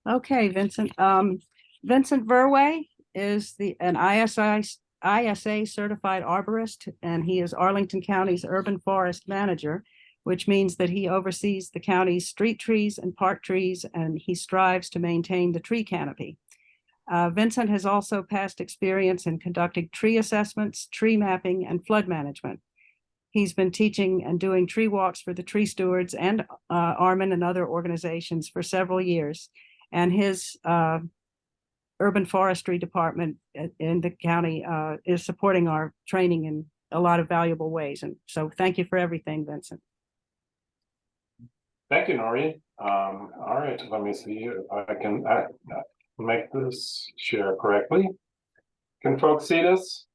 Okay, Vincent. Vincent Verweij is an ISA certified arborist, and he is Arlington County's urban forest manager, which means that he oversees the county's street trees and park trees, and he strives to maintain the tree canopy. Vincent has also past experience in conducting tree assessments, tree mapping, and flood management. He's been teaching and doing tree walks for the TreeStewards and Armin and other organizations for several years. And his urban forestry department in the county is supporting our training in a lot of valuable ways. And so thank you for everything, Vincent. Thank you, Noreen. All right, let me see if I can make this share correctly. Can folks see this?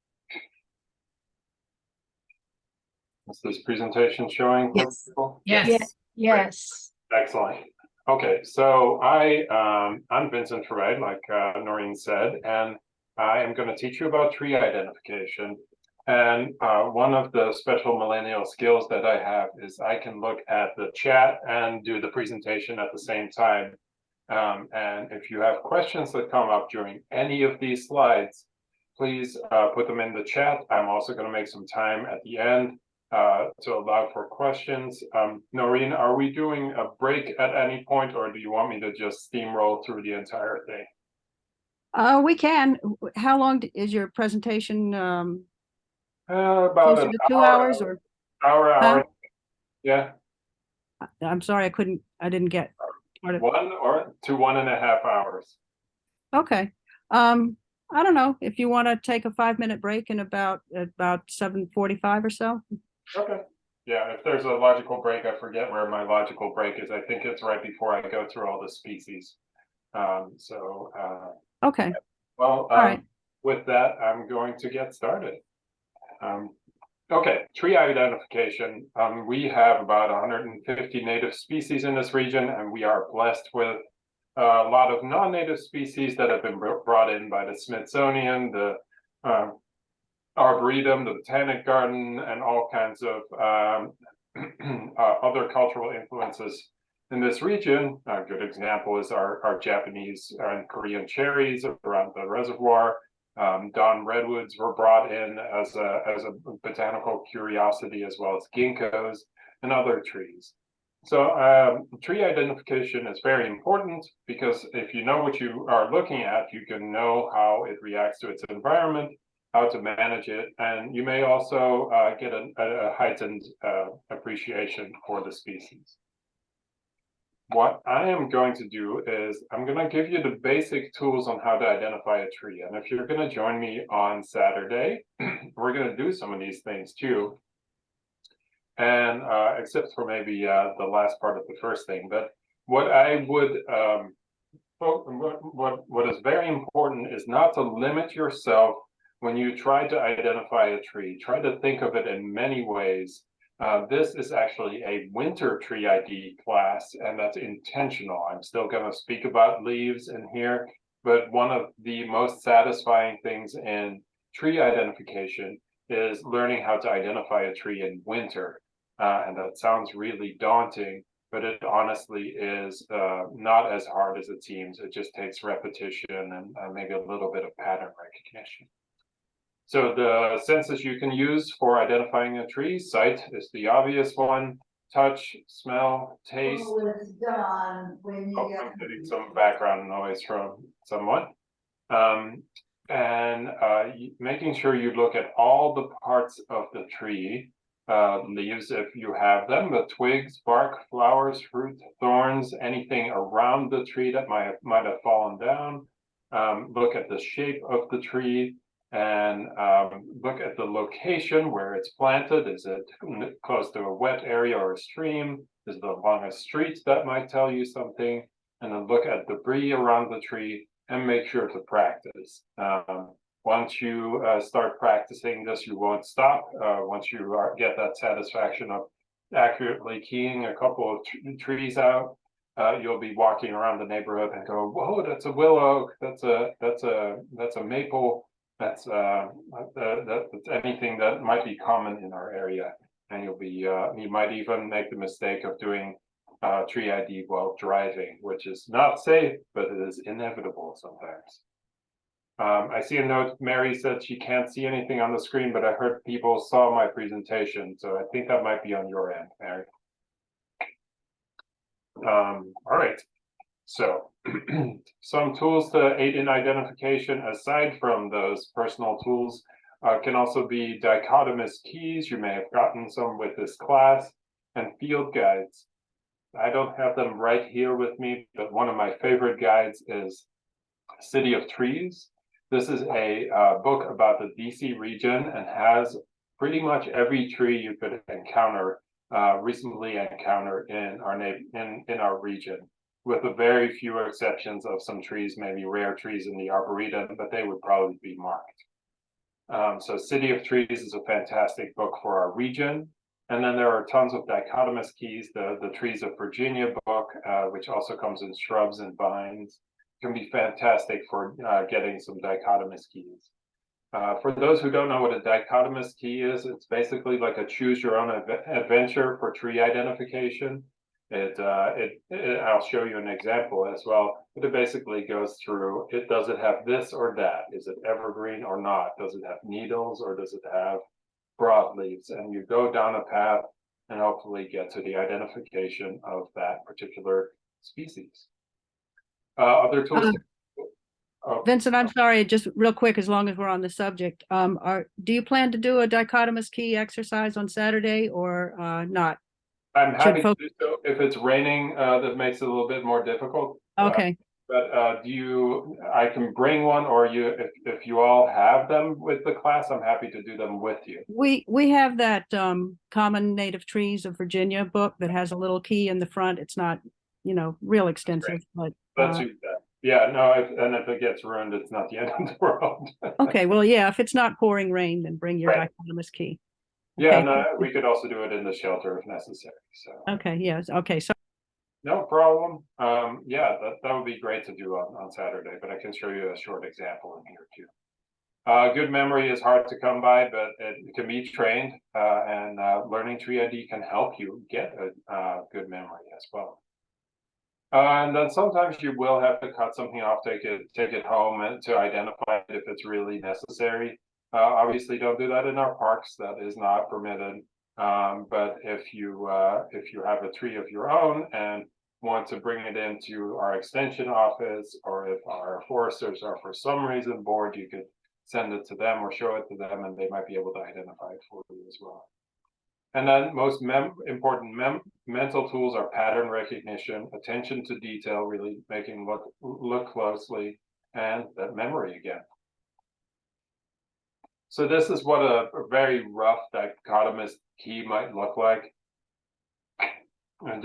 Is this presentation showing? Yes. Yes. Yes. Excellent. Okay, so I'm Vincent Verweij, like Noreen said, and I am going to teach you about tree identification. And one of the special millennial skills that I have is I can look at the chat and do the presentation at the same time. And if you have questions that come up during any of these slides, please put them in the chat. I'm also going to make some time at the end to allow for questions. Noreen, are we doing a break at any point, or do you want me to just steamroll through the entire thing? We can. How long is your presentation? About Closer an to 2 hour, hours or? hour. Yeah. I'm sorry, I didn't get part of. 1 to 1.5 hours. Okay. I don't know if you want to take a 5-minute break in about 7:45 or so. Okay. Yeah, if there's a logical break, I forget where my logical break is. I think it's right before I go through all the species. Okay. Well, All right. with that, I'm going to get started. Okay, tree identification. We have about 150 native species in this region, and we are blessed with a lot of non-native species that have been brought in by the Smithsonian, the Arboretum, the Botanic Garden, and all kinds of other cultural influences in this region. A good example is our Japanese and Korean cherries around the reservoir. Dawn redwoods were brought in as a botanical curiosity, as well as ginkgos and other trees. So tree identification is very important because if you know what you are looking at, you can know how it reacts to its environment, how to manage it, and you may also get a heightened appreciation for the species. What I am going to do is I'm going to give you the basic tools on how to identify a tree. And if you're going to join me on Saturday, we're going to do some of these things too. And except for maybe the last part of the first thing. But what I would, what is very important is not to limit yourself when you try to identify a tree. Try to think of it in many ways. This is actually a winter tree ID class, and that's intentional. I'm still going to speak about leaves in here, but one of the most satisfying things in tree identification is learning how to identify a tree in winter. And that sounds really daunting, but it honestly is not as hard as it seems. It just takes repetition and maybe a little bit of pattern recognition. So the senses you can use for identifying a tree: sight is the obvious one, touch, smell, taste. I'm getting some background noise from someone. Making sure you look at all the parts of the tree, leaves if you have them, the twigs, bark, flowers, fruit, thorns, anything around the tree that might have fallen down. Look at the shape of the tree, and look at the location where it's planted. Is it close to a wet area or a stream? Is it along a street? That might tell you something. And then look at debris around the tree and make sure to practice. Once you start practicing this, you won't stop. Once you get that satisfaction of accurately keying a couple of trees out, you'll be walking around the neighborhood and go, "Whoa, that's a willow. That's a maple. That's anything that might be common in our area." And you'll be you might even make the mistake of doing tree ID while driving, which is not safe, but it is inevitable sometimes. I see a note, Mary said she can't see anything on the screen, but I heard people saw my presentation, so I think that might be on your end, Mary. All right, so some tools to aid in identification aside from those personal tools can also be dichotomous keys. You may have gotten some with this class, and field guides. I don't have them right here with me, but one of my favorite guides is City of Trees. This is a book about the DC region and has pretty much every tree you could encounter, recently encountered in our region, with a very few exceptions of some trees, maybe rare trees in the Arboretum, but they would probably be marked. So City of Trees is a fantastic book for our region. And then there are tons of dichotomous keys, the Trees of Virginia book, which also comes in shrubs and vines, can be fantastic for getting some dichotomous keys. For those who don't know what a dichotomous key is, it's basically like a choose your own adventure for tree identification. I'll show you an example as well, but it basically goes through, does it have this or that? Is it evergreen or not? Does it have needles or does it have broadleaves? And you go down a path and hopefully get to the identification of that particular species. Other tools. Vincent, I'm sorry, just real quick, as long as we're on the subject, do you plan to do a dichotomous key exercise on Saturday or not? I'm happy to do so. If it's raining, that makes it a little bit more difficult. Okay. But I can bring one, or if you all have them with the class, I'm happy to do them with you. We have that Common Native Trees of Virginia book that has a little key in the front. It's not, real extensive, but let's use that. Yeah, no, and if it gets ruined, it's not the end of the world. Okay, well, yeah, if it's not pouring rain, then bring your dichotomous key. Yeah, no, we could also do it in the shelter if necessary. So okay, yes, okay, so no problem. Yeah, that would be great to do on Saturday, but I can show you a short example in here too. Good memory is hard to come by, but it can be trained, and learning tree ID can help you get a good memory as well. And then sometimes you will have to cut something off, take it home and to identify it if it's really necessary. Obviously, don't do that in our parks. That is not permitted. But if you have a tree of your own and want to bring it into our extension office, or if our foresters are for some reason bored, you could send it to them or show it to them, and they might be able to identify it for you as well. And then most important mental tools are pattern recognition, attention to detail, really making look closely, and that memory again. So this is what a very rough dichotomous key might look like. And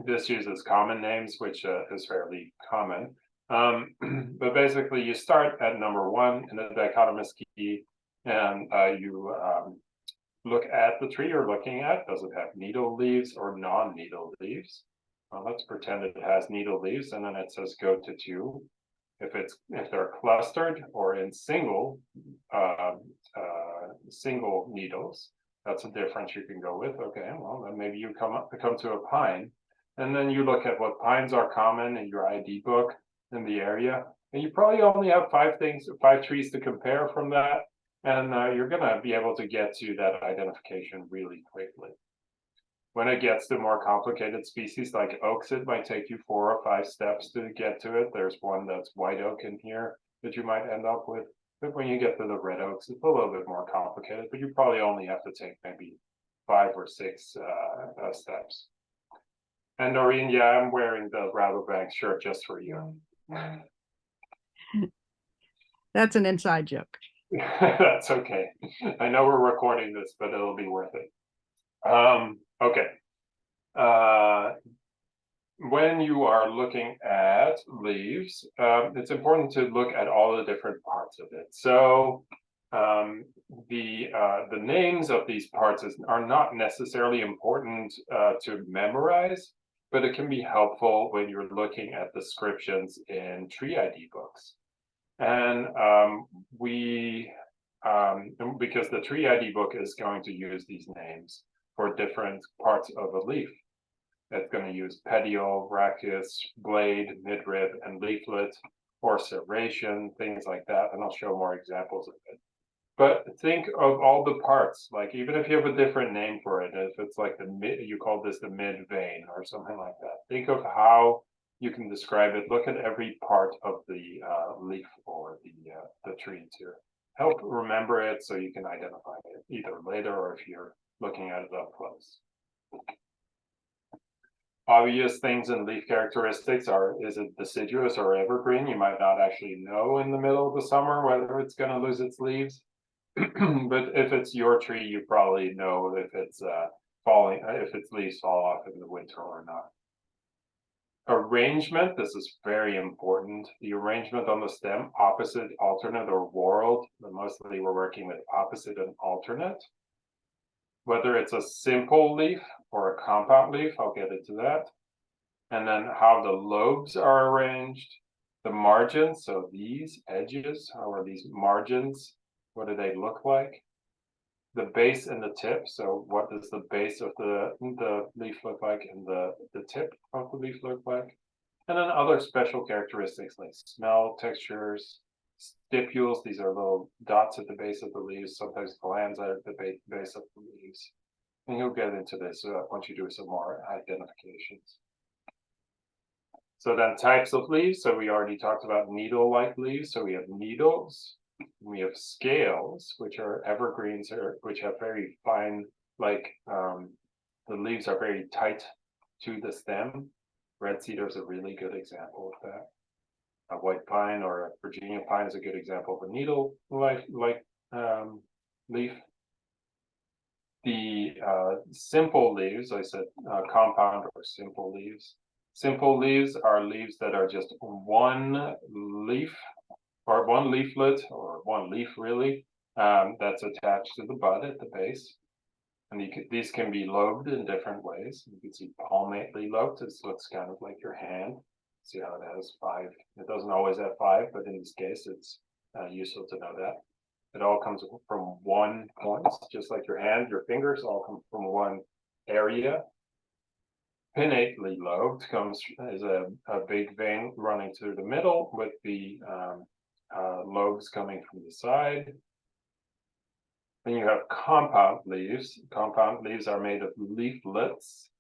this uses common names, which is fairly common. But basically, you start at number 1 in the dichotomous key, and you look at the tree you're looking at. Does it have needle leaves or non-needle leaves? Well, let's pretend it has needle leaves, and then it says go to 2. If they're clustered or in single needles, that's a difference you can go with. Okay, well then maybe you come to a pine, and then you look at what pines are common in your ID book in the area, and you probably only have 5 trees to compare from that. And you're going to be able to get to that identification really quickly. When it gets to more complicated species like oaks, it might take you 4 or 5 steps to get to it. There's one that's white oak in here that you might end up with. But when you get to the red oaks, it's a little bit more complicated, but you probably only have to take maybe 5 or 6 steps. And Noreen, yeah, I'm wearing the Rabobank shirt just for you. That's an inside joke. That's okay. I know we're recording this, but it'll be worth it. Okay. When you are looking at leaves, it's important to look at all the different parts of it. So the names of these parts are not necessarily important to memorize, but it can be helpful when you're looking at descriptions in tree ID books. And because the tree ID book is going to use these names for different parts of a leaf. It's going to use petiole, rachis, blade, midrib, and leaflet, or serration, things like that. And I'll show more examples of it. But think of all the parts, like even if you have a different name for it, if it's like the mid, you call this the mid vein or something like that. Think of how you can describe it. Look at every part of the leaf or the tree to help remember it so you can identify it either later or if you're looking at it up close. Obvious things in leaf characteristics are, is it deciduous or evergreen? You might not actually know in the middle of the summer whether it's going to lose its leaves. But if it's your tree, you probably know if it's falling, if its leaves fall off in the winter or not. Arrangement, this is very important. The arrangement on the stem, opposite, alternate, or whorled. But mostly we're working with opposite and alternate. Whether it's a simple leaf or a compound leaf, I'll get into that. And then how the lobes are arranged, the margins, so these edges, how are these margins? What do they look like? The base and the tip, so what does the base of the leaf look like and the tip of the leaf look like? And then other special characteristics like smell, textures, stipules, these are little dots at the base of the leaves, sometimes glands at the base of the leaves. And you'll get into this once you do some more identifications. So then types of leaves, so we already talked about needle-like leaves, so we have needles. We have scales, which are evergreens, which have very fine, like the leaves are very tight to the stem. Red cedar is a really good example of that. A white pine or a Virginia pine is a good example of a needle-like leaf. The simple leaves, I said compound or simple leaves. Simple leaves are leaves that are just one leaf or one leaflet or one leaf really that's attached to the bud at the base. And these can be lobed in different ways. You can see palmately lobed. This looks kind of like your hand. See how it has 5. It doesn't always have 5, but in this case, it's useful to know that. It all comes from one point, just like your hand, your fingers all come from one area. Pinnately lobed is a big vein running through the middle with the lobes coming from the side. Then you have compound leaves. Compound leaves are made of leaflets.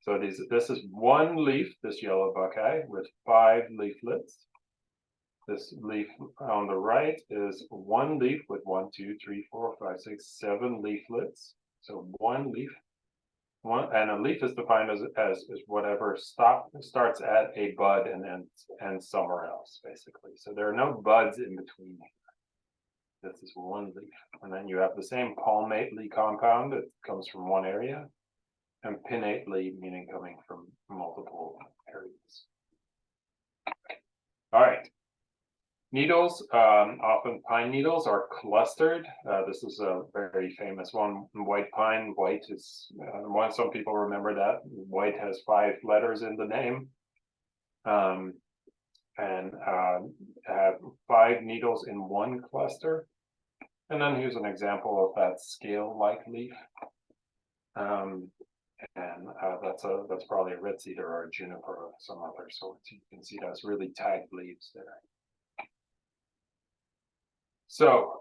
So this is one leaf, this yellow buckeye, with 5 leaflets. This leaf on the right is one leaf with 1, 2, 3, 4, 5, 6, 7 leaflets. So one leaf. And a leaf is defined as whatever starts at a bud and ends somewhere else, basically. So there are no buds in between. This is one leaf. And then you have the same palmately compound that comes from one area, and pinnately meaning coming from multiple areas. All right. Needles, often pine needles are clustered. This is a very famous one. White pine, white is one. Some people remember that. White has 5 letters in the name. And have 5 needles in one cluster. And then here's an example of that scale-like leaf. And that's probably a red cedar or a juniper or some other sort. You can see those really tagged leaves there. So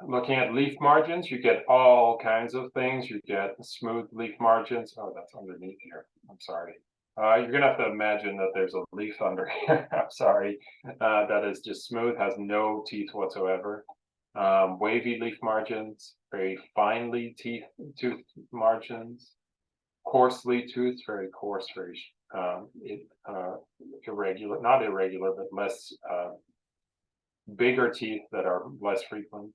looking at leaf margins, you get all kinds of things. You get smooth leaf margins. Oh, that's underneath here. I'm sorry. You're gonna have to imagine that there's a leaf under here. I'm sorry. That is just smooth, has no teeth whatsoever. Wavy leaf margins, very finely toothed margins, coarsely toothed, very coarse, very irregular, not irregular, but less bigger teeth that are less frequent.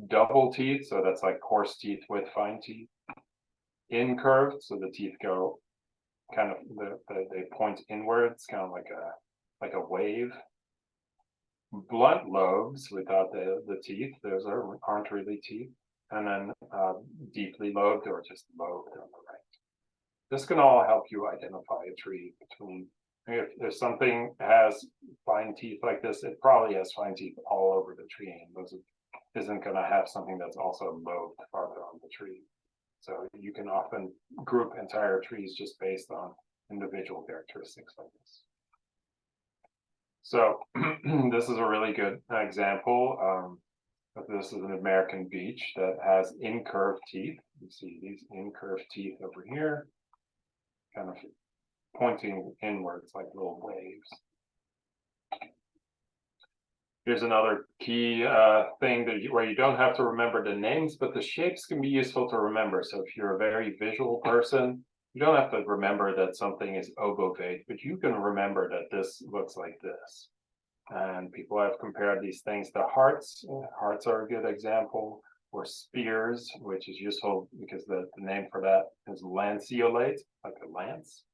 Double teeth, so that's like coarse teeth with fine teeth. Incurved, so the teeth go kind of they point inwards, kind of like a wave. Blunt lobes without the teeth, those aren't really teeth. And then deeply lobed or just lobed on the right. This can all help you identify a tree between. If something has fine teeth like this, it probably has fine teeth all over the tree, and isn't going to have something that's also lobed farther on the tree. So you can often group entire trees just based on individual characteristics like this. So this is a really good example. This is an American beech that has incurved teeth. You see these incurved teeth over here, kind of pointing inwards like little waves. Here's another key thing that where you don't have to remember the names, but the shapes can be useful to remember. So if you're a very visual person, you don't have to remember that something is obovate, but you can remember that this looks like this. And people have compared these things to hearts. Hearts are a good example, or spears, which is useful because the name for that is lanceolate, like a lance.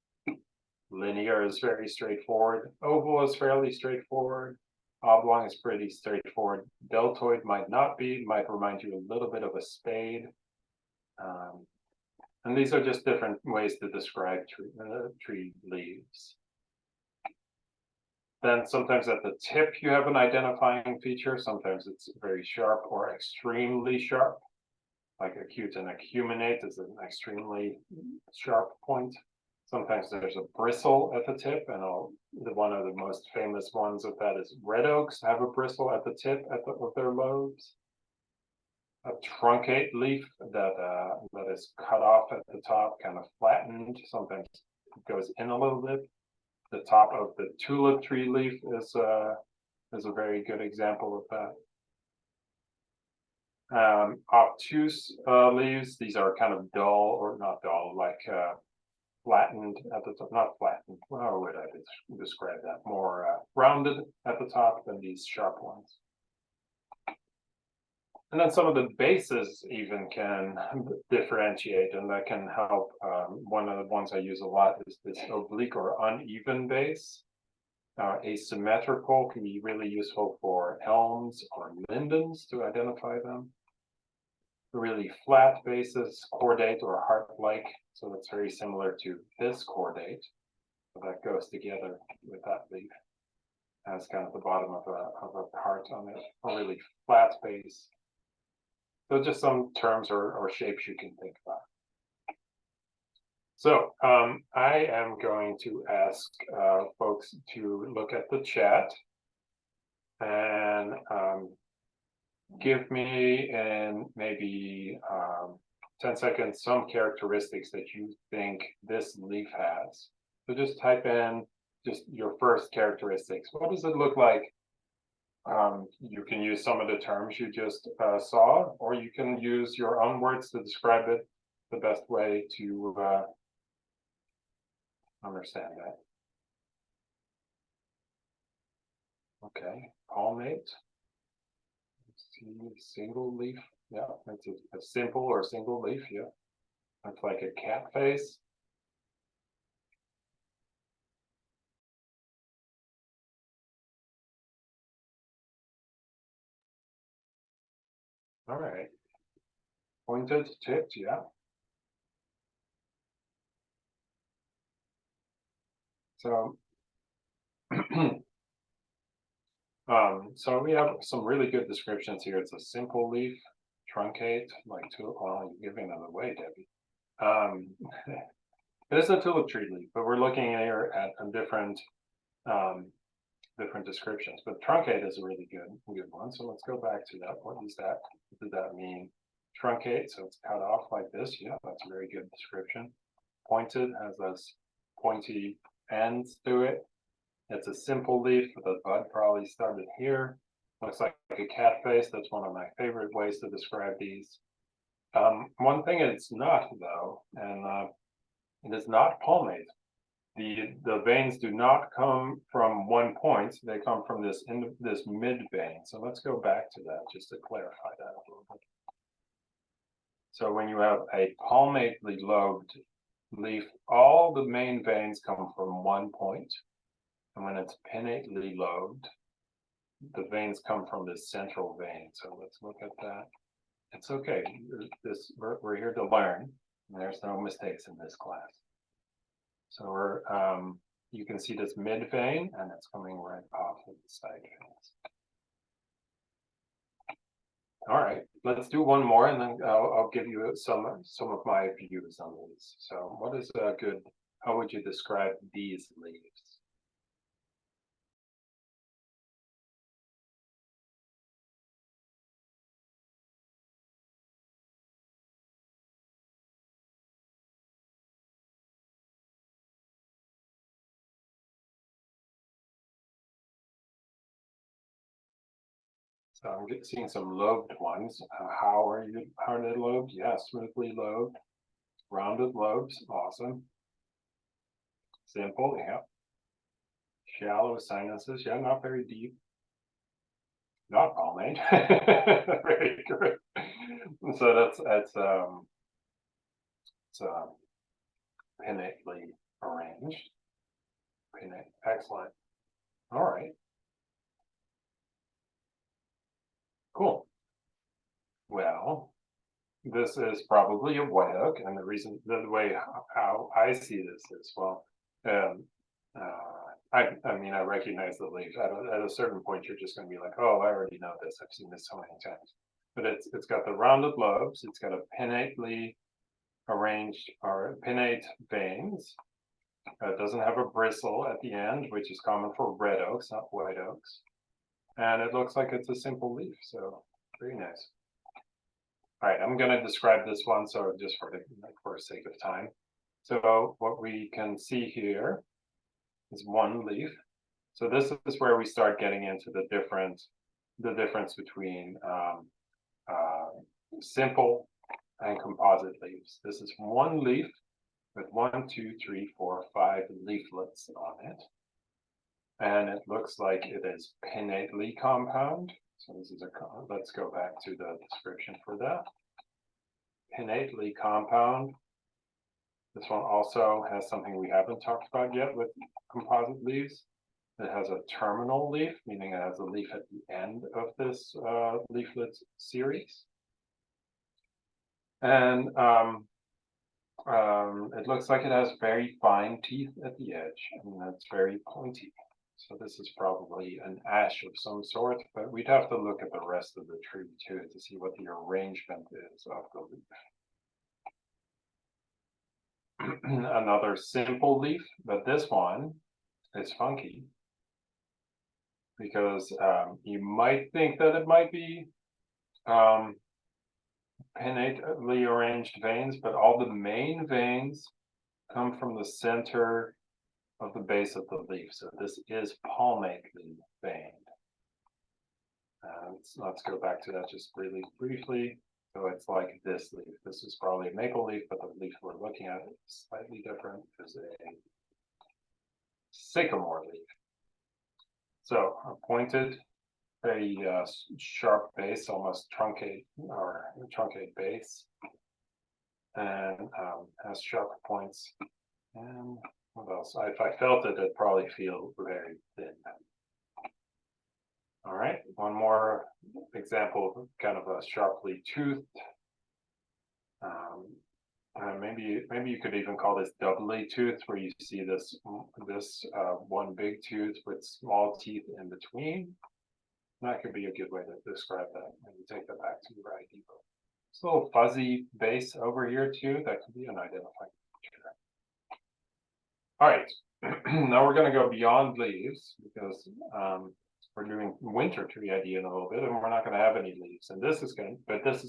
Linear is very straightforward. Oval is fairly straightforward. Oblong is pretty straightforward. Deltoid might not be, might remind you a little bit of a spade. And these are just different ways to describe tree leaves. Then sometimes at the tip you have an identifying feature. Sometimes it's very sharp or extremely sharp, like acute and acuminate is an extremely sharp point. Sometimes there's a bristle at the tip, and one of the most famous ones of that is red oaks have a bristle at the tip of their lobes. A truncate leaf that is cut off at the top, kind of flattened. Sometimes it goes in a little bit. The top of the tulip tree leaf is a very good example of that. Obtuse leaves, these are kind of dull, or not dull, like flattened at the top, not flattened, how would I describe that? More rounded at the top than these sharp ones. And then some of the bases even can differentiate, and that can help. One of the ones I use a lot is this oblique or uneven base. Asymmetrical can be really useful for elms or lindens to identify them. Really flat bases, cordate or heart-like, so that's very similar to this cordate. So that goes together with that leaf. As kind of the bottom of a heart on it, a really flat base. So just some terms or shapes you can think about. So I am going to ask folks to look at the chat and give me in maybe 10 seconds some characteristics that you think this leaf has. So just type in just your first characteristics. What does it look like? You can use some of the terms you just saw, or you can use your own words to describe it the best way to understand that. Okay, palmate. Single leaf. Yeah, it's a simple or single leaf. Yeah, that's like a cat face. All right. Pointed, tipped, yeah. So, so we have some really good descriptions here. It's a simple leaf, truncate, like you're giving them away, Debbie. It is a tulip tree leaf, but we're looking here at a different descriptions. But truncate is a really good one. So let's go back to that. What is that? What does that mean? Truncate, so it's cut off like this. Yeah, that's a very good description. Pointed has those pointy ends to it. It's a simple leaf, but the bud probably started here. Looks like a cat face. That's one of my favorite ways to describe these. One thing it's not though, and it is not palmate. The veins do not come from one point; they come from this mid vein. So let's go back to that just to clarify that a little bit. So when you have a palmately lobed leaf, all the main veins come from one point, and when it's pinnately lobed, the veins come from this central vein. So let's look at that. It's okay. We're here to learn. And there's no mistakes in this class. So you can see this mid vein, and it's coming right off of the side veins. All right, let's do one more, and then I'll give you some of my views on these. So, what is a good? How would you describe these leaves? So I'm seeing some lobed ones. How are you? How are they lobed? Yeah, smoothly lobed, rounded lobes. Awesome. Simple. Yeah. Shallow sinuses. Yeah, not very deep. Not palmate. Very good. So it's pinnately arranged. Pinnate. Excellent. All right. Cool. Well, this is probably a white oak, and the way how I see this is, well, um, I mean, I recognize the leaf. At a certain point, you're just going to be like, oh, I already know this. I've seen this so many times. But it's got the rounded lobes. It's got a pinnately arranged or pinnate veins. It doesn't have a bristle at the end, which is common for red oaks, not white oaks. And it looks like it's a simple leaf. So very nice. All right, I'm going to describe this one, so just for the sake of time. So what we can see here is one leaf. So this is where we start getting into the difference between simple and composite leaves. This is one leaf with 1, 2, 3, 4, 5 leaflets on it. And it looks like it is pinnately compound. So this is let's go back to the description for that. Pinnately compound. This one also has something we haven't talked about yet with composite leaves. It has a terminal leaf, meaning it has a leaf at the end of this leaflet series. And it looks like it has very fine teeth at the edge, and that's very pointy. So this is probably an ash of some sort, but we'd have to look at the rest of the tree too to see what the arrangement is of the leaf. Another simple leaf, but this one is funky because you might think that it might be pinnately arranged veins, but all the main veins come from the center of the base of the leaf. So this is palmately veined. Let's go back to that just really briefly. So it's like this leaf. This is probably a maple leaf, but the leaf we're looking at is slightly different. It's a sycamore leaf. So a pointed, very sharp base, almost truncate base, and has sharp points. And what else? If I felt it, it'd probably feel very thin. All right, one more example of kind of a sharply toothed. Maybe you could even call this doubly toothed, where you see this one big tooth with small teeth in between. That could be a good way to describe that. When you take that back to your ID book. This little fuzzy base over here too, that could be an identifying feature. All right, now we're going to go beyond leaves because we're doing winter tree ID in a little bit, and we're not going to have any leaves. And this is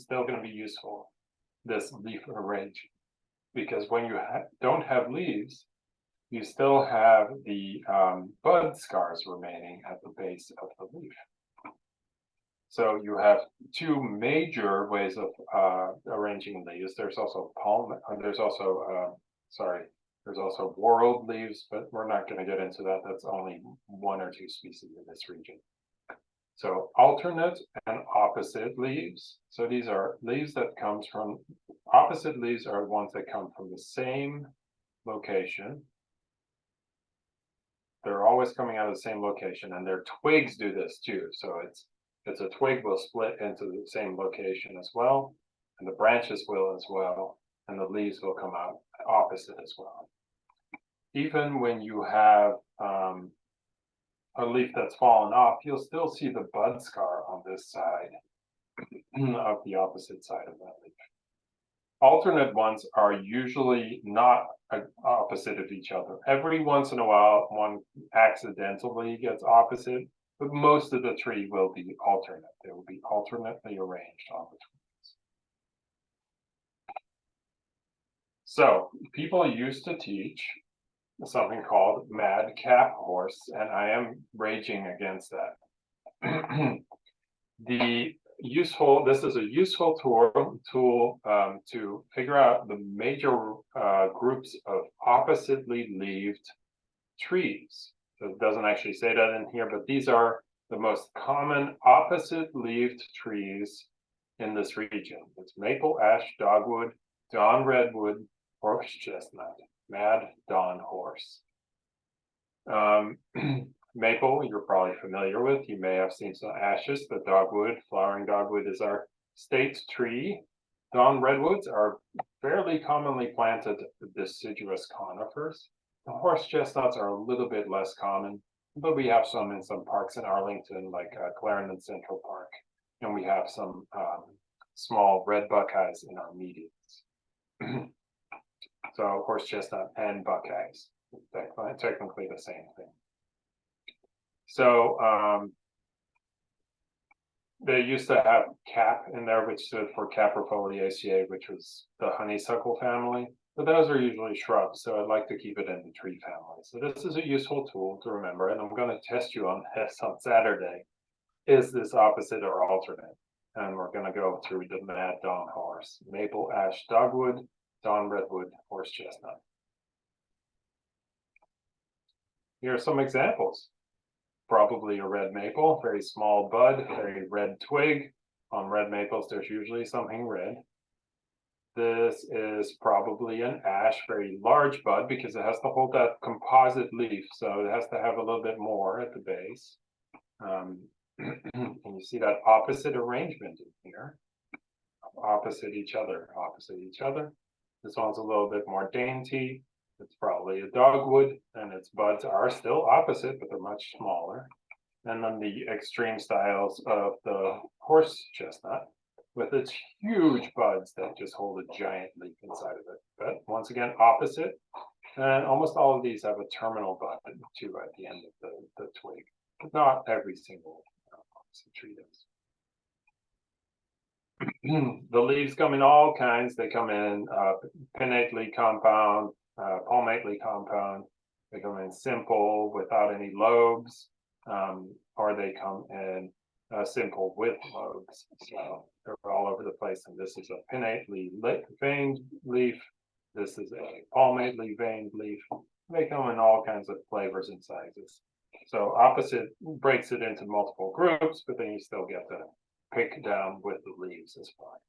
still going to be useful, this leaf arrangement, because when you don't have leaves, you still have the bud scars remaining at the base of the leaf. So you have two major ways of arranging leaves. There's also there's also whorled leaves, but we're not going to get into that. That's only 1 or 2 species in this region. So alternate and opposite leaves. So these are leaves that comes from, opposite leaves are ones that come from the same location. They're always coming out of the same location, and their twigs do this too. So it's a twig will split into the same location as well, and the branches will as well, and the leaves will come out opposite as well. Even when you have a leaf that's fallen off, you'll still see the bud scar on this side. of the opposite side of that leaf. Alternate ones are usually not opposite of each other. Every once in a while, one accidentally gets opposite, but most of the tree will be alternate. They will be alternately arranged on the trees. So people used to teach something called madcap horse, and I am raging against that. This is a useful tool to figure out the major groups of oppositely leaved trees. So it doesn't actually say that in here, but these are the most common opposite leaved trees in this region. It's maple, ash, dogwood, dawn redwood, horse chestnut, mad dawn horse. Maple, you're probably familiar with. You may have seen some ashes. The dogwood, flowering dogwood, is our state tree. Dawn redwoods are fairly commonly planted deciduous conifers. The horse chestnuts are a little bit less common, but we have some in some parks in Arlington, like Clarendon Central Park, and we have some small red buckeyes in our medians. So horse chestnut and buckeyes, technically the same thing. So they used to have cap in there, which stood for Caprifoliaceae, which was the honeysuckle family. But those are usually shrubs, so I'd like to keep it in the tree family. So this is a useful tool to remember, and I'm going to test you on this on Saturday. Is this opposite or alternate? And we're going to go through the mad dawn horse: maple, ash, dogwood, dawn redwood, horse chestnut. Here are some examples. Probably a red maple, very small bud, very red twig. On red maples, there's usually something red. This is probably an ash, very large bud, because it has to hold that composite leaf, so it has to have a little bit more at the base. And you see that opposite arrangement in here. Opposite each other, opposite each other. This one's a little bit more dainty. It's probably a dogwood, and its buds are still opposite, but they're much smaller. And then the extreme styles of the horse chestnut, with its huge buds that just hold a giant leaf inside of it. But once again, opposite. And almost all of these have a terminal bud too at the end of the twig. But not every single opposite tree does. The leaves come in all kinds. They come in pinnately compound, palmately compound. They come in simple without any lobes, or they come in simple with lobes. So they're all over the place. And this is a pinnately veined leaf. This is a palmately veined leaf. They come in all kinds of flavors and sizes. So opposite breaks it into multiple groups, but then you still get to pick down with the leaves as well.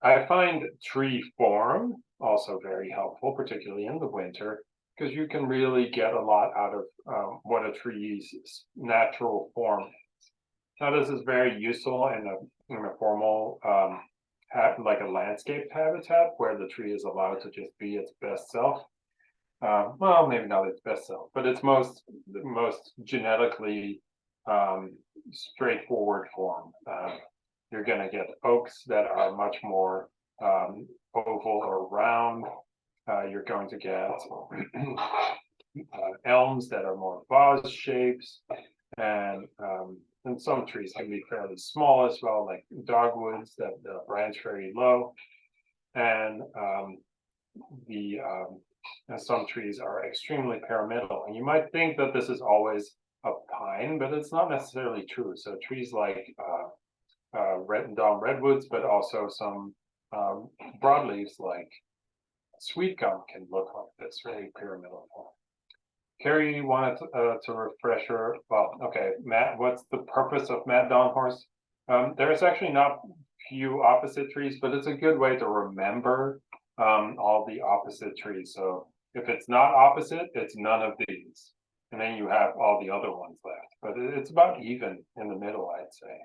I find tree form also very helpful, particularly in the winter, because you can really get a lot out of what a tree's natural form is. Now, this is very useful in a formal, like a landscape habitat, where the tree is allowed to just be its best self. Well, maybe not its best self, but its most genetically straightforward form. You're going to get oaks that are much more oval or round. You're going to get elms that are more vase shapes, and some trees can be fairly small as well, like dogwoods that branch very low, and some trees are extremely pyramidal. And you might think that this is always a pine, but it's not necessarily true. So trees like red and dawn redwoods, but also some broadleaves like sweet gum can look like this, very pyramidal form. Carrie wanted to refresher. Well, okay, Matt, what's the purpose of mad dawn horse? There is actually not few opposite trees, but it's a good way to remember all the opposite trees. So if it's not opposite, it's none of these, and then you have all the other ones left. But it's about even in the middle, I'd say.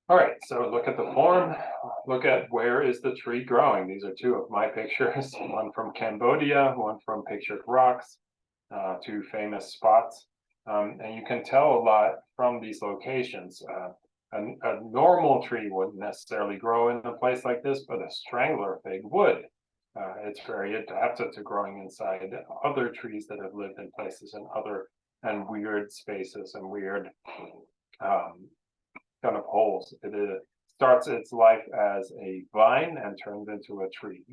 All right, so look at the form. Look at where is the tree growing. These are two of my pictures, one from Cambodia, one from Pictured Rocks, two famous spots. And you can tell a lot from these locations. A normal tree wouldn't necessarily grow in a place like this, but a strangler fig would. It's very adapted to growing inside other trees that have lived in places and weird spaces and weird kind of holes. It starts its life as a vine and turns into a tree.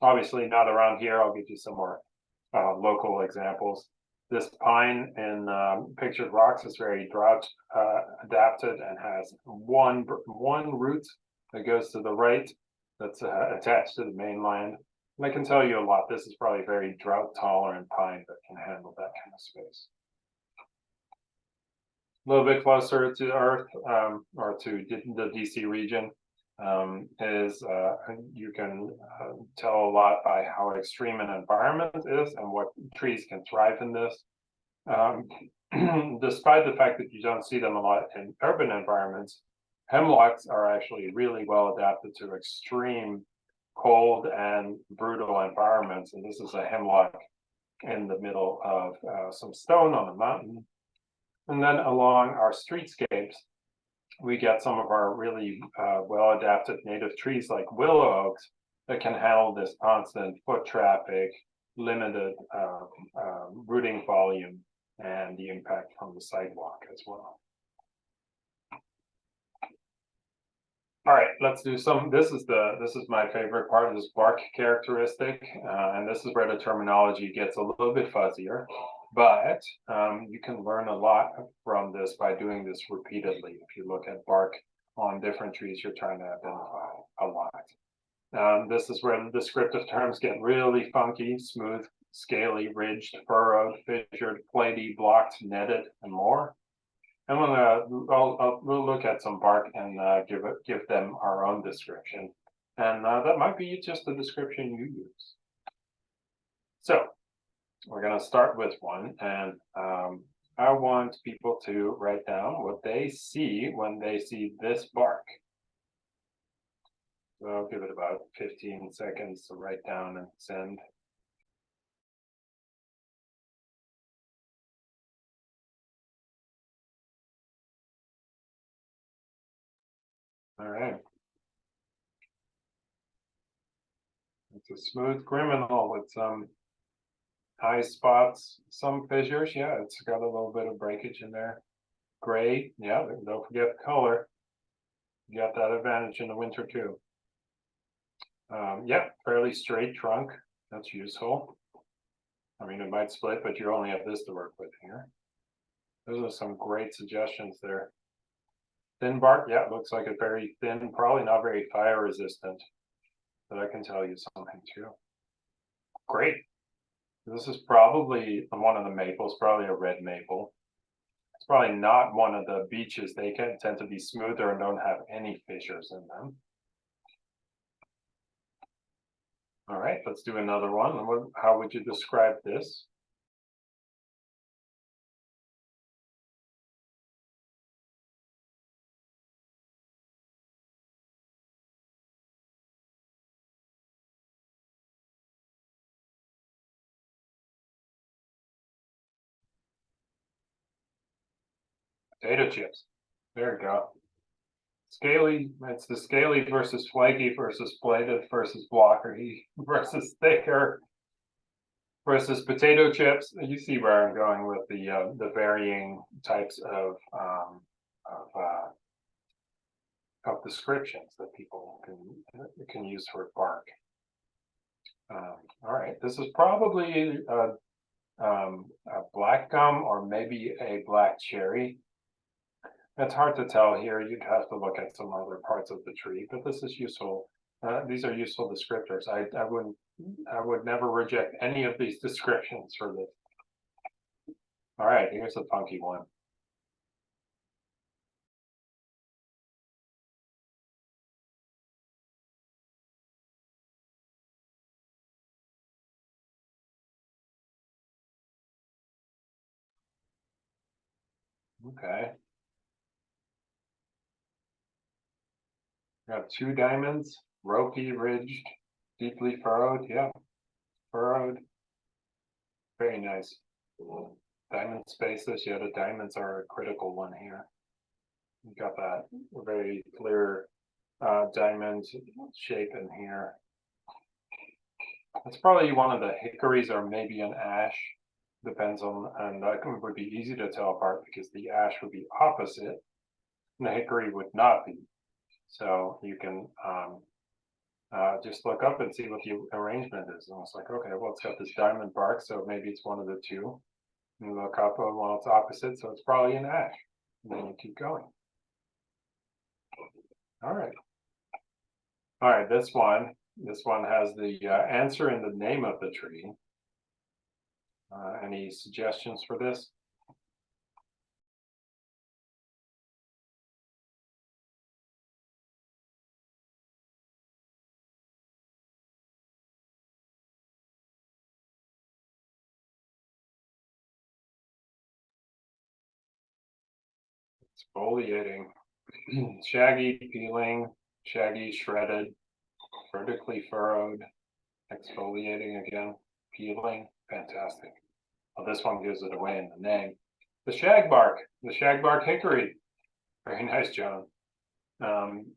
Obviously not around here. I'll give you some more local examples. This pine in pictured rocks is very drought adapted and has one root that goes to the right that's attached to the mainland. And I can tell you a lot. This is probably a very drought tolerant pine that can handle that kind of space. A little bit closer to Earth or to the DC region is you can tell a lot by how extreme an environment is and what trees can thrive in this. Despite the fact that you don't see them a lot in urban environments, hemlocks are actually really well adapted to extreme cold and brutal environments. And this is a hemlock in the middle of some stone on a mountain. And then along our streetscapes, we get some of our really well-adapted native trees like willow oaks that can handle this constant foot traffic, limited rooting volume, and the impact from the sidewalk as well. All right, let's do some. This is my favorite part of this bark characteristic, and this is where the terminology gets a little bit fuzzier. But you can learn a lot from this by doing this repeatedly. If you look at bark on different trees, you're trying to identify a lot. This is where the descriptive terms get really funky: smooth, scaly, ridged, furrowed, fissured, platy, blocked, netted, and more. And we'll look at some bark and give them our own description, and that might be just the description you use. So we're going to start with one, and I want people to write down what they see when they see this bark. So I'll give it about 15 seconds to write down and send. All right. It's a smooth criminal with some high spots, some fissures. Yeah, it's got a little bit of breakage in there. Gray, yeah, don't forget the color. You got that advantage in the winter too. Yeah, fairly straight trunk. That's useful. I mean, it might split, but you only have this to work with here. Those are some great suggestions there. Thin bark, yeah, it looks like a very thin, probably not very fire resistant, but I can tell you something too. Great. This is probably one of the maples, probably a red maple. It's probably not one of the beeches. They can tend to be smoother and don't have any fissures in them. All right, let's do another one. How would you describe this? Potato chips. There we go. Scaly, it's the scaly versus flaky versus plated versus blocky versus thicker versus potato chips. You see where I'm going with the varying types of descriptions that people can use for bark. All right, this is probably a black gum or maybe a black cherry. It's hard to tell here. You'd have to look at some other parts of the tree, but this is useful. These are useful descriptors. I would never reject any of these descriptions for this. All right, here's a funky one. Okay. Got two diamonds, ropey, ridged, deeply furrowed. Yeah, furrowed. Very nice. diamond spaces. Yeah, the diamonds are a critical one here. You got that very clear diamond shape in here. It's probably one of the hickories or maybe an ash. Depends on, and that would be easy to tell apart because the ash would be opposite and the hickory would not be. So you can just look up and see what the arrangement is. And it's like, okay, well, it's got this diamond bark, so maybe it's one of the two. You look up, well, it's opposite, so it's probably an ash. And then you keep going. All right. All right, this one has the answer in the name of the tree. Any suggestions for this? Exfoliating. Shaggy, peeling, shaggy, shredded, vertically furrowed, exfoliating again, peeling, fantastic. Well, this one gives it away in the name. The shagbark hickory. Very nice, John.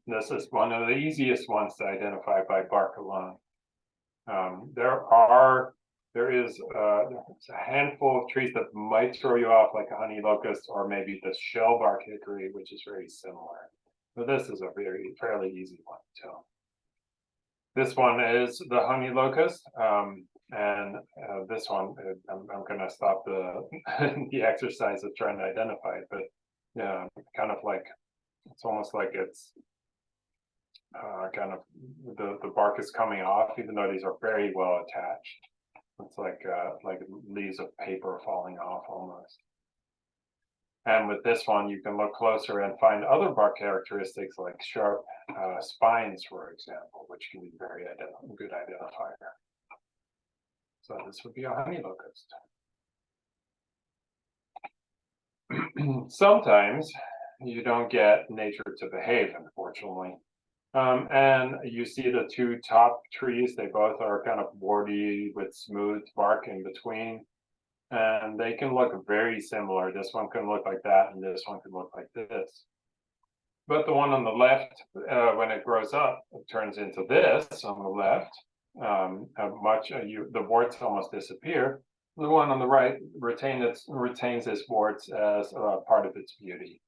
This is one of the easiest ones to identify by bark alone. There is a handful of trees that might throw you off, like a honey locust or maybe the shellbark hickory, which is very similar. But this is a fairly easy one to tell. This one is the honey locust, and this one I'm going to stop the the exercise of trying to identify it, but yeah, kind of like it's almost like it's kind of the bark is coming off, even though these are very well attached. It's like leaves of paper falling off almost. And with this one, you can look closer and find other bark characteristics like sharp spines, for example, which can be very good identifier. So this would be a honey locust. Sometimes you don't get nature to behave, unfortunately. And you see the two top trees, they both are kind of boardy with smooth bark in between. And they can look very similar. This one can look like that, and this one can look like this. But the one on the left, when it grows up, it turns into this on the left. The warts almost disappear. The one on the right retains its warts as part of its beauty,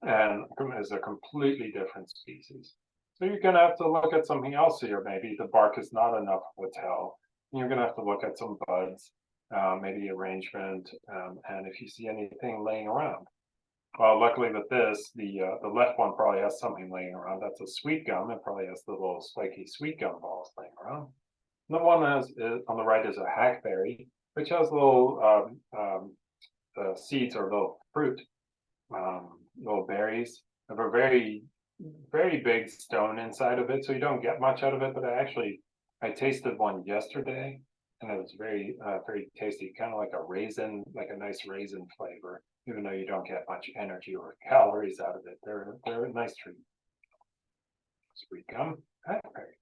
and is a completely different species. So you're going to have to look at something else here. Maybe the bark is not enough to tell. You're going to have to look at some buds, maybe arrangement, and if you see anything laying around. Well, luckily with this, the left one probably has something laying around. That's a sweet gum. It probably has the little spiky sweet gum balls laying around. And the one on the right is a hackberry, which has little seeds or little fruit, little berries. Have a very, very big stone inside of it, so you don't get much out of it. But I tasted one yesterday, and it was very, very tasty, kind of like a raisin, like a nice raisin flavor. Even though you don't get much energy or calories out of it, they're a nice treat. Sweet gum. Okay.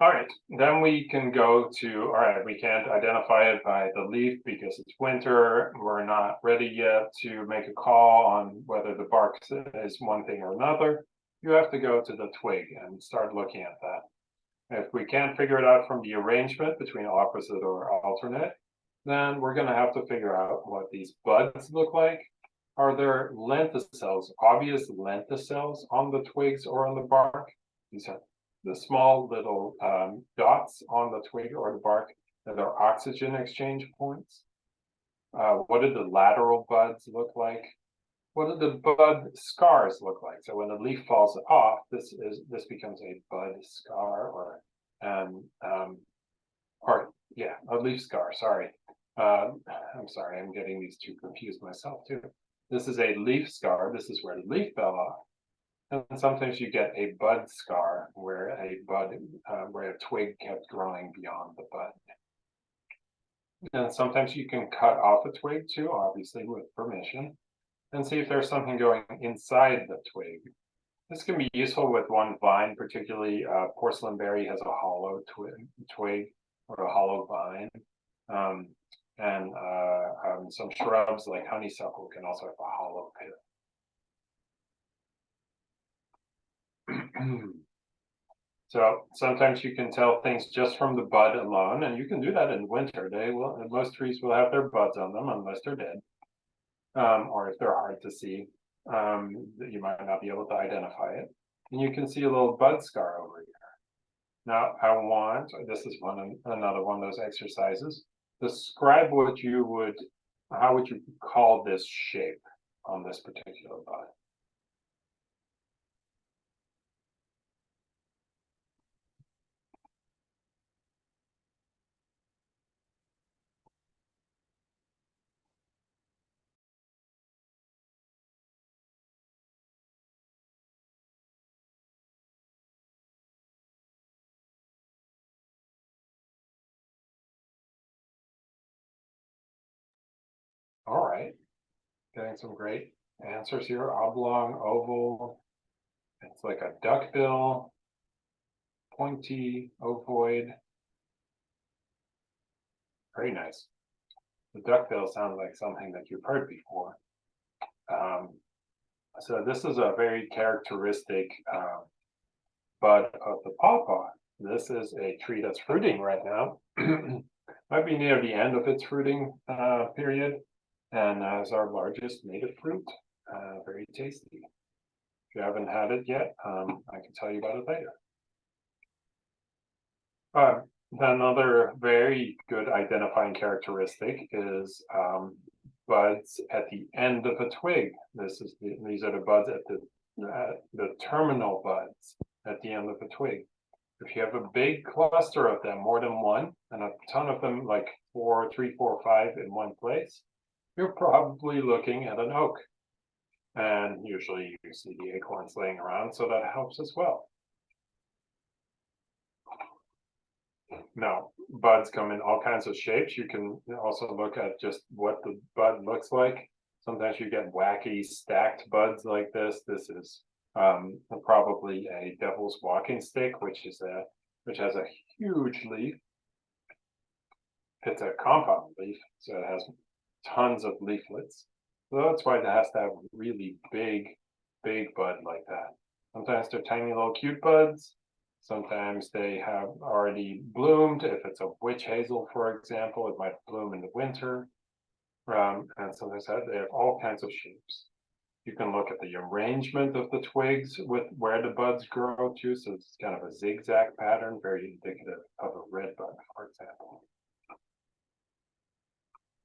All right, then we can go to, all right, we can't identify it by the leaf because it's winter. We're not ready yet to make a call on whether the bark is one thing or another. You have to go to the twig and start looking at that. If we can't figure it out from the arrangement between opposite or alternate, then we're going to have to figure out what these buds look like. Are there lenticels, obvious lenticels on the twigs or on the bark? These are the small little dots on the twig or the bark that are oxygen exchange points. What do the lateral buds look like? What do the bud scars look like? So when the leaf falls off, this becomes a bud scar a leaf scar. Sorry. I'm sorry, I'm getting these two confused myself too. This is a leaf scar. This is where the leaf fell off. And sometimes you get a bud scar where a twig kept growing beyond the bud. And sometimes you can cut off a twig too, obviously with permission, and see if there's something going inside the twig. This can be useful with one vine, particularly porcelain berry has a hollow twig or a hollow vine. and some shrubs like honeysuckle can also have a hollow pit. So sometimes you can tell things just from the bud alone, and you can do that in winter. Most trees will have their buds on them unless they're dead, or if they're hard to see, you might not be able to identify it. And you can see a little bud scar over here. Now this is another one of those exercises. Describe how would you call this shape on this particular bud? All right, getting some great answers here. Oblong, oval. It's like a duckbill, pointy, ovoid. Very nice. The duckbill sounds like something that you've heard before. So this is a very characteristic bud of the pawpaw. This is a tree that's fruiting right now. Might be near the end of its fruiting period, and as our largest native fruit. Very tasty. If you haven't had it yet, I can tell you about it later. Another very good identifying characteristic is buds at the end of a twig. These are the buds at the terminal buds at the end of a twig. If you have a big cluster of them, more than one, and a ton of them, like 3, 4, 5 in one place, you're probably looking at an oak. And usually you see the acorns laying around, so that helps as well. Now, buds come in all kinds of shapes. You can also look at just what the bud looks like. Sometimes you get wacky stacked buds like this. This is probably a devil's walking stick, which has a huge leaf. It's a compound leaf, so it has tons of leaflets. So that's why it has to have a really big bud like that. Sometimes they're tiny little cute buds. Sometimes they have already bloomed. If it's a witch hazel, for example, it might bloom in the winter. And sometimes they have all kinds of shapes. You can look at the arrangement of the twigs with where the buds grow to. So it's kind of a zigzag pattern, very indicative of a red bud, for example.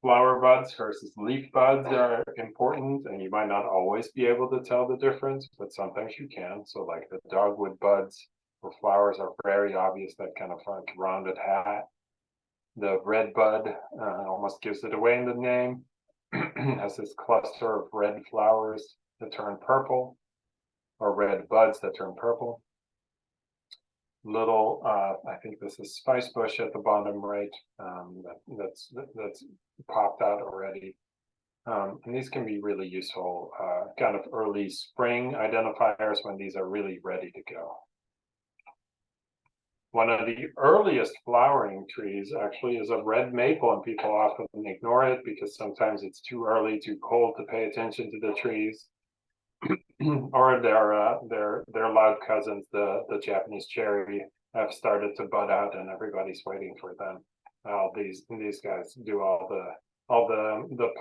Flower buds versus leaf buds are important, and you might not always be able to tell the difference, but sometimes you can. So like the dogwood buds for flowers are very obvious, that kind of like rounded hat. The red bud almost gives it away in the name. Has this cluster of red flowers that turn purple, or red buds that turn purple. Little, I think this is spice bush at the bottom right. That's popped out already. And these can be really useful, kind of early spring identifiers when these are really ready to go. One of the earliest flowering trees actually is a red maple, and people often ignore it because sometimes it's too early, too cold to pay attention to the trees. Or their loud cousins, the Japanese cherry, have started to bud out, and everybody's waiting for them. These guys do all the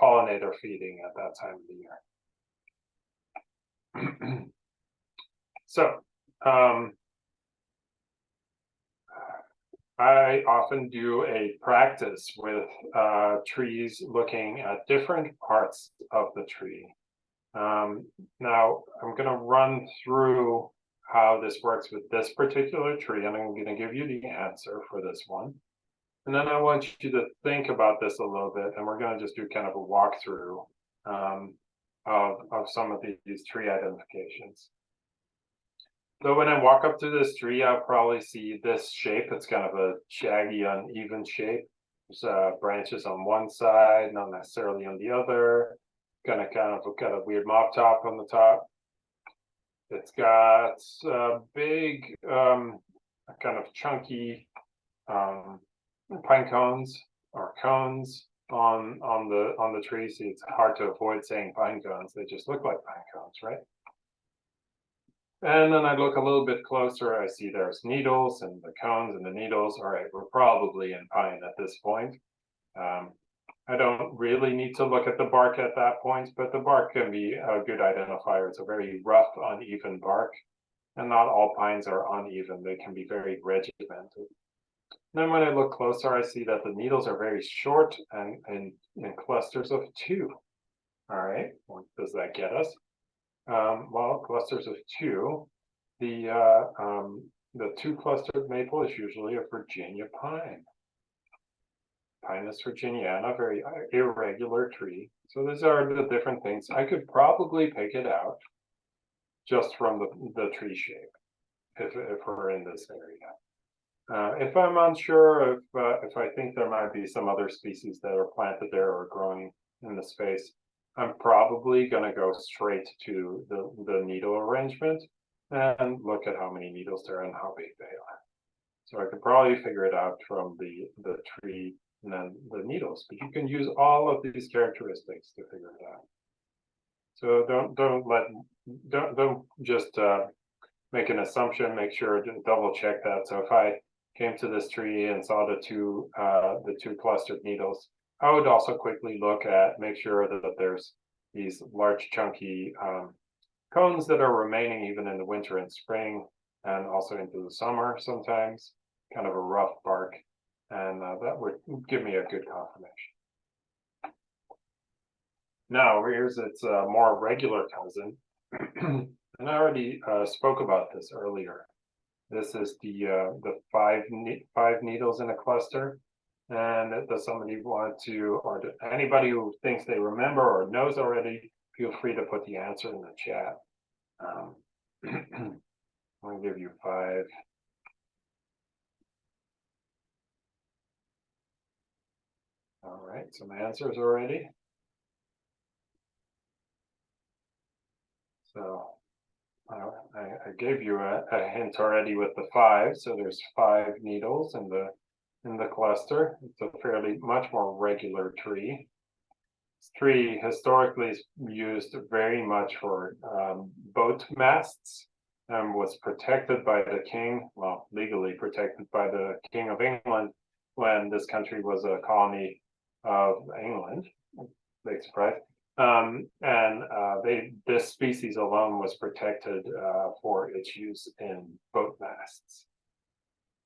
pollinator feeding at that time of the year. So I often do a practice with trees, looking at different parts of the tree. Now I'm going to run through how this works with this particular tree, and I'm going to give you the answer for this one. And then I want you to think about this a little bit, and we're going to just do kind of a walkthrough of some of these tree identifications. So when I walk up to this tree, I'll probably see this shape. It's kind of a shaggy, uneven shape. There's branches on one side, not necessarily on the other. Got a weird mop top on the top. It's got big, kind of chunky pine cones or cones, on the tree. See, it's hard to avoid saying pine cones. They just look like pine cones, right? And then I look a little bit closer, I see there's needles and the cones and the needles. All right, we're probably in pine at this point. I don't really need to look at the bark at that point, but the bark can be a good identifier. It's a very rough, uneven bark, and not all pines are uneven. They can be very regimented. Then when I look closer, I see that the needles are very short and in clusters of two. All right, what does that get us? Well, clusters of two. The two-clustered maple is usually a Virginia pine. Pinus virginiana, very irregular tree. So these are the different things. I could probably pick it out just from the tree shape if we're in this area. If I'm unsure, if I think there might be some other species that are planted there or growing in the space, I'm probably going to go straight to the needle arrangement and look at how many needles there are and how big they are. So I could probably figure it out from the tree and then the needles, but you can use all of these characteristics to figure it out. So don't just make an assumption. Make sure to double check that. So if I came to this tree and saw the two clustered needles, I would also quickly make sure that there's these large chunky cones that are remaining even in the winter and spring, and also into the summer sometimes, kind of a rough bark, and that would give me a good confirmation. Now here's its more regular cousin, and I already spoke about this earlier. This is the five needles in a cluster. And does somebody want to, or anybody who thinks they remember or knows already, feel free to put the answer in the chat. I'll give you 5. All right, some answers already. So I gave you a hint already with the 5. So there's 5 needles in the cluster. It's a fairly much more regular tree. This tree historically is used very much for boat masts and was protected by the king, well, legally protected by the King of England when this country was a colony of England. Big surprise. This species alone was protected for its use in boat masts.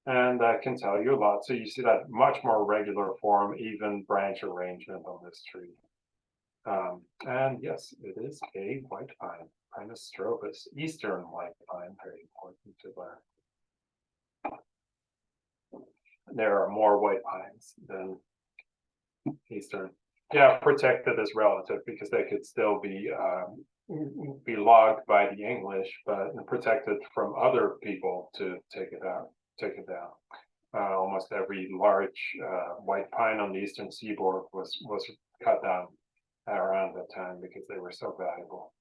And that can tell you a lot. So you see that much more regular form, even branch arrangement on this tree. And yes, it is a white pine, Pinus strobus, eastern white pine, very important to learn. There are more white pines than eastern. Yeah, protected is relative because they could still be logged by the English, but protected from other people to take it down. Almost every large white pine on the eastern seaboard was cut down around that time because they were so valuable.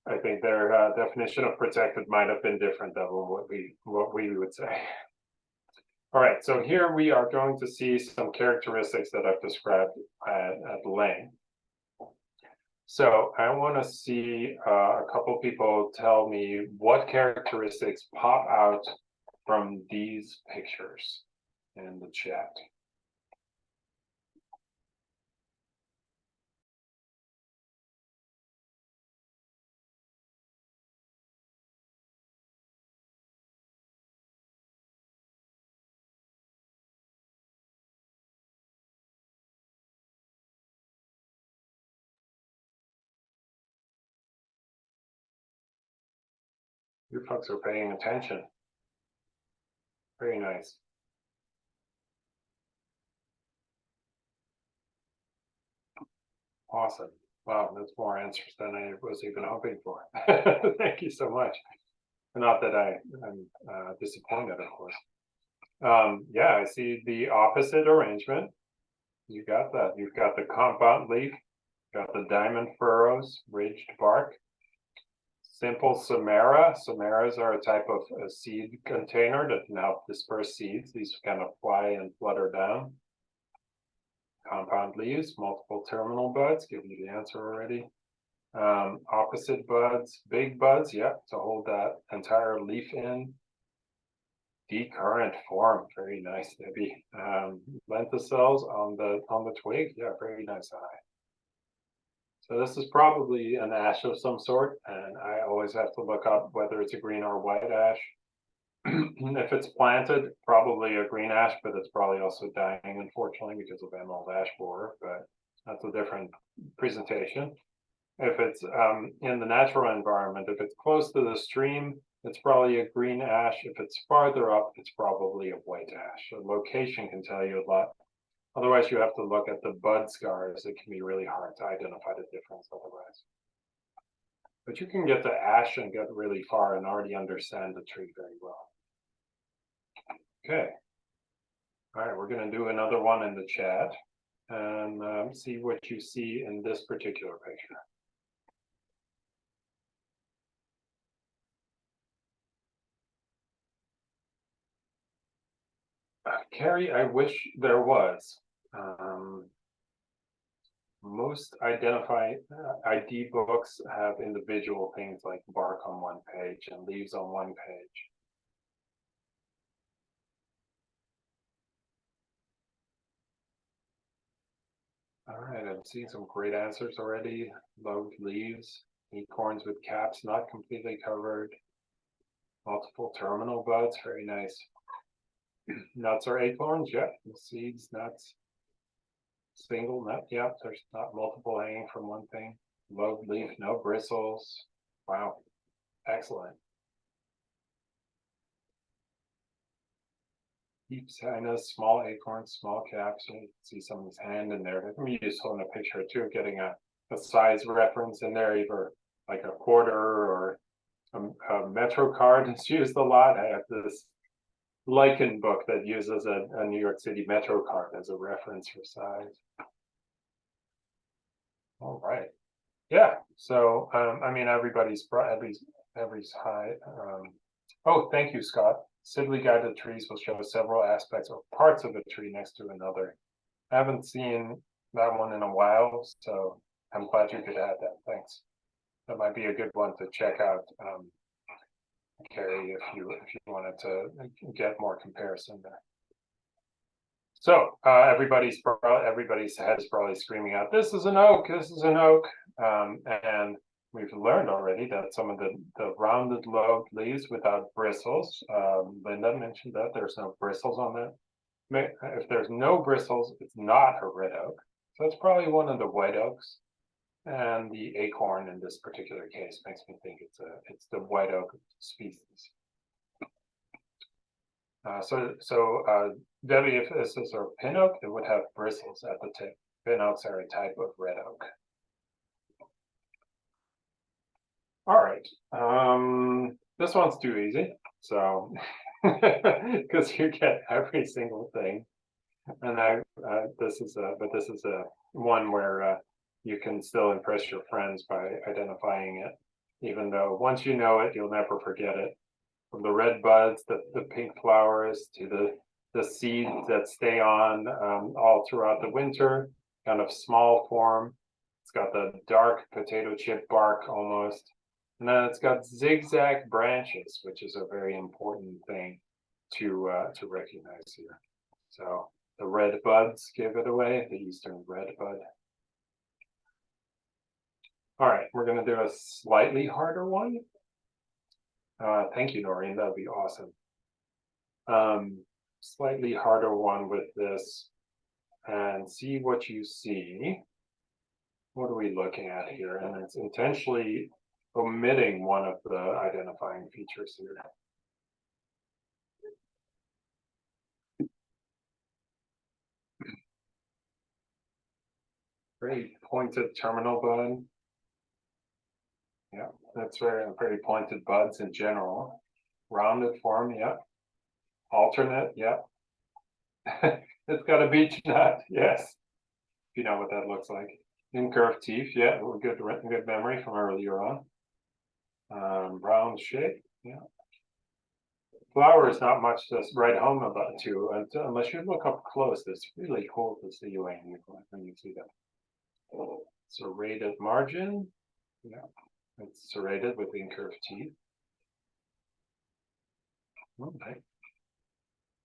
I think their definition of protected might have been different than what we would say. All right, so here we are going to see some characteristics that I've described at length. So I want to see a couple people tell me what characteristics pop out from these pictures in the chat. You folks are paying attention. Very nice. Awesome. Wow, that's more answers than I was even hoping for. Thank you so much. Not that I'm disappointed, of course. Yeah, I see the opposite arrangement. You got that. You've got the compound leaf, got the diamond furrows, ridged bark. Simple samara. Samaras are a type of a seed container that can help disperse seeds. These kind of fly and flutter down. Compound leaves, multiple terminal buds, giving you the answer already. Opposite buds, big buds, yep, to hold that entire leaf in. Decurrent form, very nice, Debbie. Lenticels on the twig, yeah, very nice eye. So this is probably an ash of some sort, and I always have to look up whether it's a green or white ash. If it's planted, probably a green ash, but it's probably also dying, unfortunately, because of emerald ash borer, but that's a different presentation. If it's in the natural environment, if it's close to the stream, it's probably a green ash. If it's farther up, it's probably a white ash. So location can tell you a lot. Otherwise, you have to look at the bud scars. It can be really hard to identify the difference otherwise. But you can get to ash and get really far and already understand the tree very well. Okay. All right, we're going to do another one in the chat and see what you see in this particular picture. Carrie, I wish there was. Most ID books have individual things like bark on one page and leaves on one page. All right, I'm seeing some great answers already. Lobed leaves, acorns with caps not completely covered, multiple terminal buds, very nice. Nuts or acorns, yeah, seeds, nuts. Single nut, yeah, there's not multiple hanging from one thing. Lobed leaf, no bristles. Wow, excellent. Deep sinus, small acorns, small caps. You can see someone's hand in there. That can be useful in a picture too, getting a size reference in there, either like a quarter or a Metro card. It's used a lot. I have this lichen book that uses a New York City Metro card as a reference for size. All right. Yeah. So I mean, everybody's high. Oh, thank you, Scott. Sibley guided trees will show several aspects or parts of a tree next to another. I haven't seen that one in a while, so I'm glad you could add that. Thanks. That might be a good one to check out, Carrie, if you wanted to get more comparison there. So everybody's head is probably screaming out, "This is an oak! This is an oak!" And we've learned already that some of the rounded lobed leaves without bristles. Linda mentioned that there's no bristles on that. If there's no bristles, it's not a red oak. So it's probably one of the white oaks. And the acorn in this particular case makes me think it's the white oak species. Debbie, if this is a pin oak, it would have bristles at the tip. Pin oaks are a type of red oak. All right, this one's too easy. So, because you get every single thing, and this is a one where you can still impress your friends by identifying it, even though once you know it, you'll never forget it. From the red buds, the pink flowers, to the seeds that stay on all throughout the winter, kind of small form. It's got the dark potato chip bark almost. And then it's got zigzag branches, which is a very important thing to recognize here. So the red buds give it away, the eastern red bud. All right, we're going to do a slightly harder one. Thank you, Noreen. That would be awesome. Slightly harder one with this, and see what you see. What are we looking at here? And it's intentionally omitting one of the identifying features here. Very pointed terminal bud. Yeah, that's very pointed buds in general. Rounded form, yeah. Alternate, yeah. It's got a beech nut, yes. You know what that looks like. Incurved teeth, yeah, good memory from earlier on. Round shape, yeah. flower is not much to write home about unless you look up close. It's really cool to see when you see that. Serrated margin. Yeah, it's serrated with incurved teeth. Okay.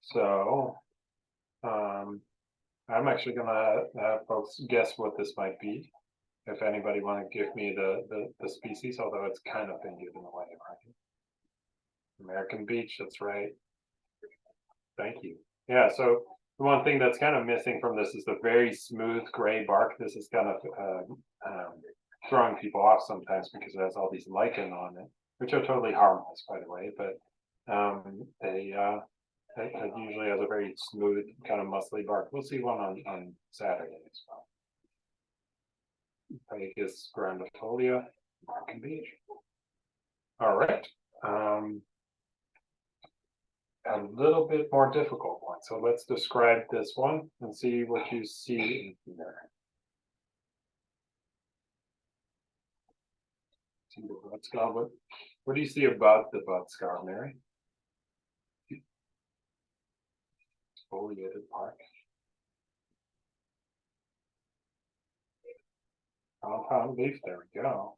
So, I'm actually gonna have folks guess what this might be. If anybody want to give me the species, although it's kind of been given away, right? American beech, that's right. Thank you. Yeah, so the one thing that's kind of missing from this is the very smooth gray bark. This is kind of throwing people off sometimes because it has all these lichen on it, which are totally harmless, by the way. But it usually has a very smooth, kind of muscly bark. We'll see one on Saturday as well. Phagus grandifolia, American beech. All right. A little bit more difficult one. So let's describe this one and see what you see in there. See the bud scar. What do you see about the bud scar, Mary? Foliated bark. Compound leaf, there we go.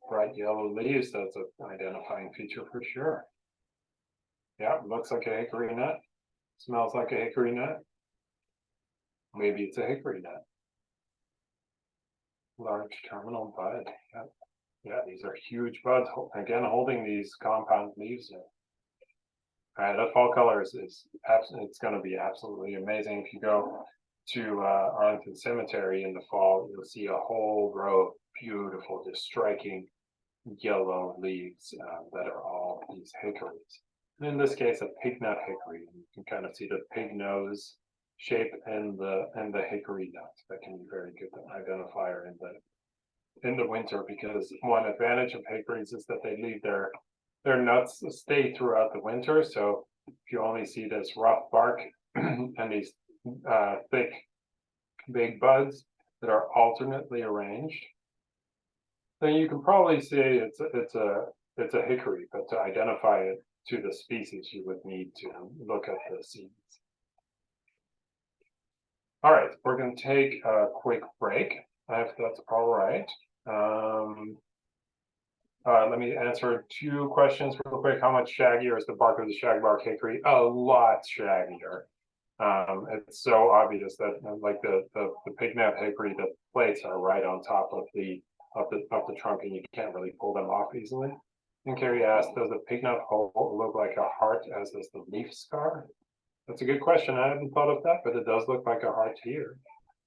Bright yellow leaves, that's an identifying feature for sure. Yeah, looks like a hickory nut. Smells like a hickory nut. Maybe it's a hickory nut. Large terminal bud. Yeah, these are huge buds. Again, holding these compound leaves in. All right, the fall color is it's going to be absolutely amazing. If you go to Arlington Cemetery in the fall, you'll see a whole row of beautiful, just striking yellow leaves that are all these hickories. And in this case, a pig nut hickory. You can kind of see the pig nose shape and the hickory nut. That can be very good identifier in the winter, because one advantage of hickories is that they leave their nuts stay throughout the winter. So if you only see this rough bark and these thick, big buds that are alternately arranged, then you can probably say it's a hickory. But to identify it to the species, you would need to look at the seeds. All right, we're going to take a quick break, if that's all right. Let me answer 2 questions real quick. How much shaggier is the bark of the shagbark hickory? A lot shaggier. It's so obvious that, like the pignut hickory, the plates are right on top of the trunk, and you can't really pull them off easily. And Carrie asked, does the pignut hole look like a heart, as does the leaf scar? That's a good question. I hadn't thought of that, but it does look like a heart here.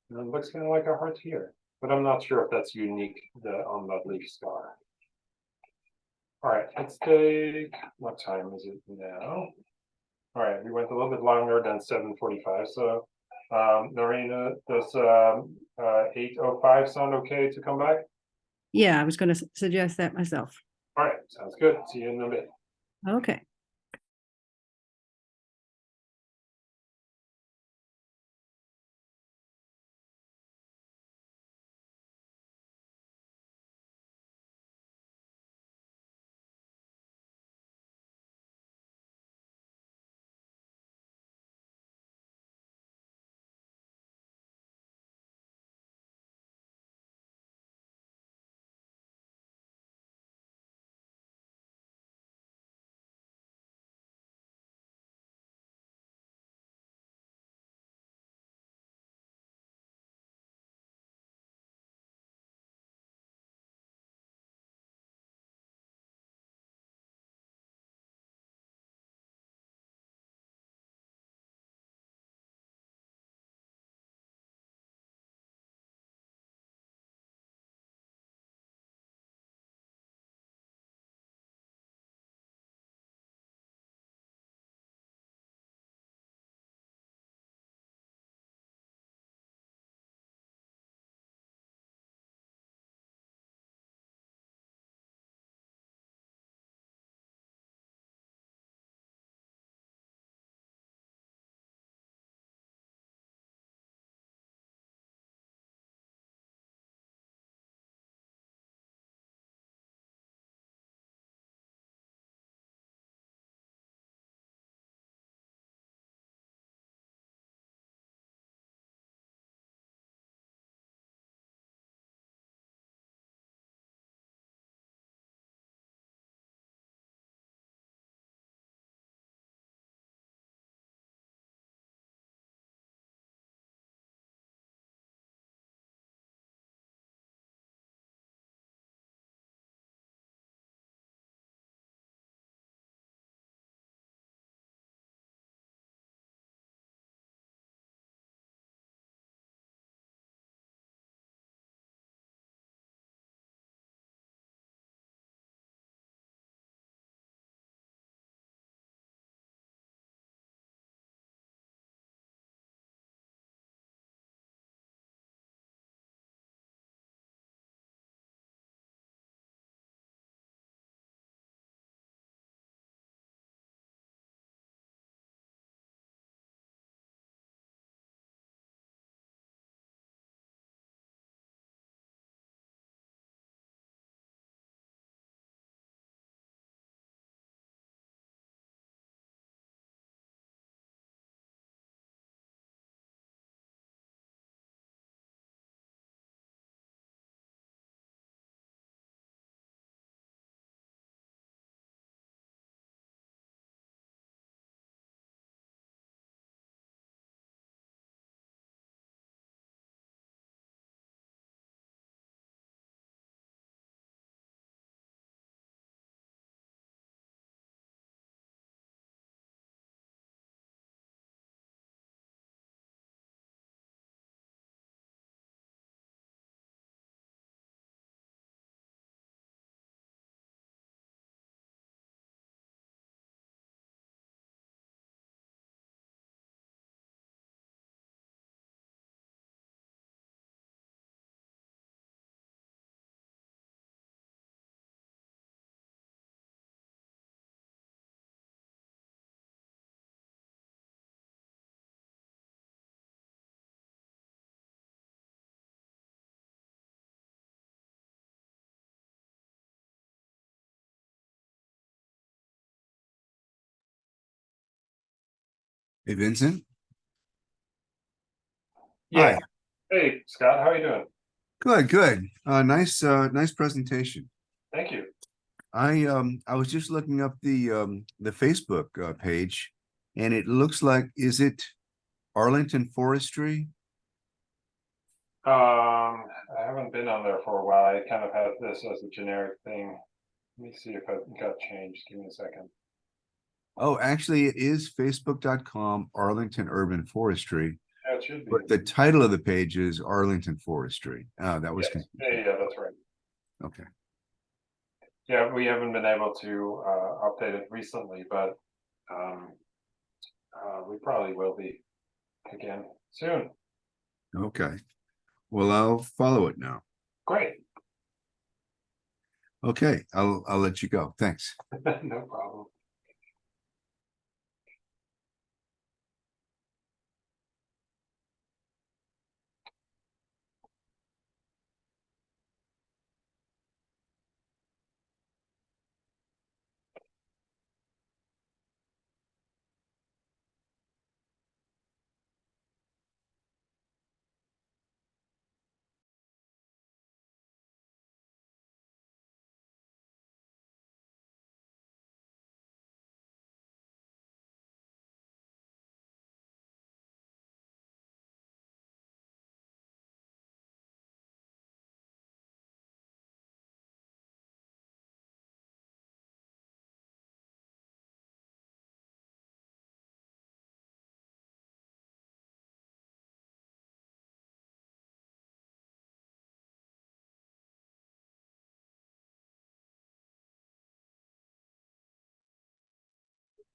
And it looks kind of like a heart here, but I'm not sure if that's unique on the leaf scar. All right, let's take, what time is it now? All right, we went a little bit longer than 7:45. So, Norina, does 8:05 sound okay to come back? Yeah, I was going to suggest that myself. All right, sounds good. See you in a bit. Okay. Hey, Vincent. Yeah. Hi. Hey, Scott, how are you doing? Good. Nice presentation. Thank you. I was just looking up the Facebook page, and it looks like, is it Arlington Forestry? I haven't been on there for a while. I kind of had this as a generic thing. Let me see if it got changed. Give me a second. Oh, actually, it is facebook.com Arlington Urban Forestry, Yeah, it should be. but the title of the page is Arlington Forestry. That was Yes. confusing. Yeah, that's right. Okay. Yeah, we haven't been able to update it recently, but um, we probably will be again soon. Okay. Well, I'll follow it now. Great. Okay, I'll let you go. Thanks. No problem.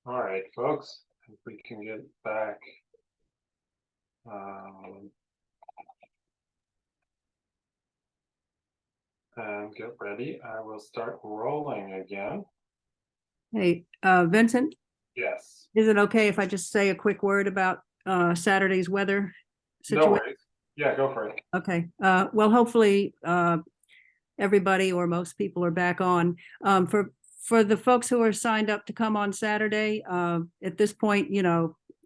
All right, folks, if we can get back. And get ready. I will start rolling again. Hey, Vincent, Yes. is it okay if I just say a quick word about Saturday's weather No situation? worries. Yeah, go for it. Okay. Well, hopefully everybody or most people are back on. For the folks who are signed up to come on Saturday, at this point,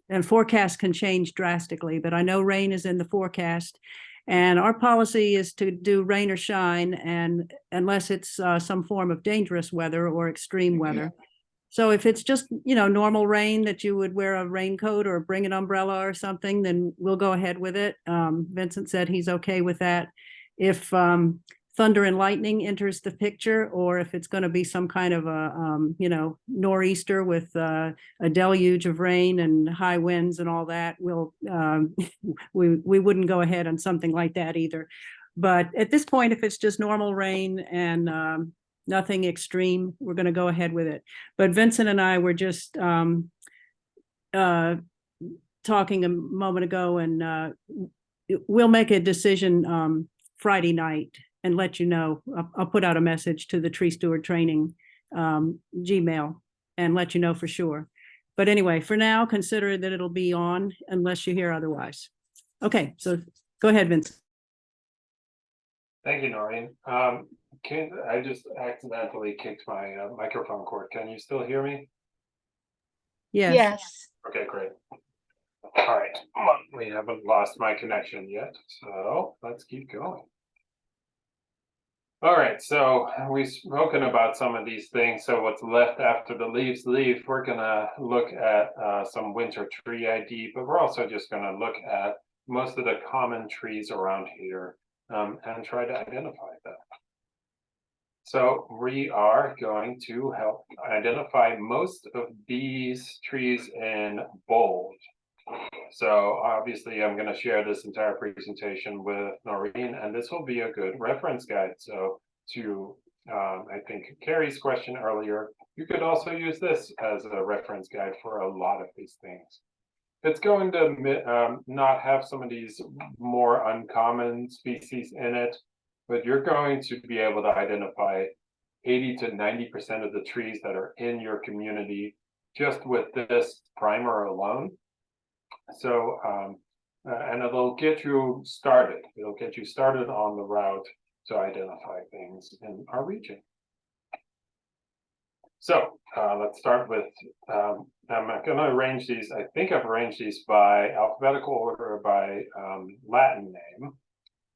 and forecasts can change drastically, but I know rain is in the forecast. And our policy is to do rain or shine, and unless it's some form of dangerous weather or extreme weather. So if it's just, normal rain that you would wear a raincoat or bring an umbrella or something, then we'll go ahead with it. Vincent said he's okay with that. If thunder and lightning enters the picture, or if it's going to be some kind of a, nor'easter with a deluge of rain and high winds and all that, we wouldn't go ahead on something like that either. But at this point, if it's just normal rain and nothing extreme, we're going to go ahead with it. But Vincent and I were just talking a moment ago, and we'll make a decision Friday night and let you know. I'll put out a message to the Tree Steward training Gmail and let you know for sure. But anyway, for now, consider that it'll be on unless you hear otherwise. Okay, so go ahead, Vincent. Thank you, Noreen. I just accidentally kicked my microphone cord. Can you still hear me? Yes. Yes. Okay, great. All right. Well, we haven't lost my connection yet, so let's keep going. All right, so we've spoken about some of these things. So what's left after the leaves leave, we're gonna look at some winter tree ID, but we're also just gonna look at most of the common trees around here and try to identify them. So we are going to help identify most of these trees in bold. So obviously I'm going to share this entire presentation with Noreen, and this will be a good reference guide. So to, I think, Carrie's question earlier, you could also use this as a reference guide for a lot of these things. It's going to not have some of these more uncommon species in it, but you're going to be able to identify 80 to 90% of the trees that are in your community just with this primer alone. So, and it'll get you started. It'll get you started on the route to identify things in our region. So let's start with, I'm going to arrange these. I think I've arranged these by alphabetical order or by Latin name.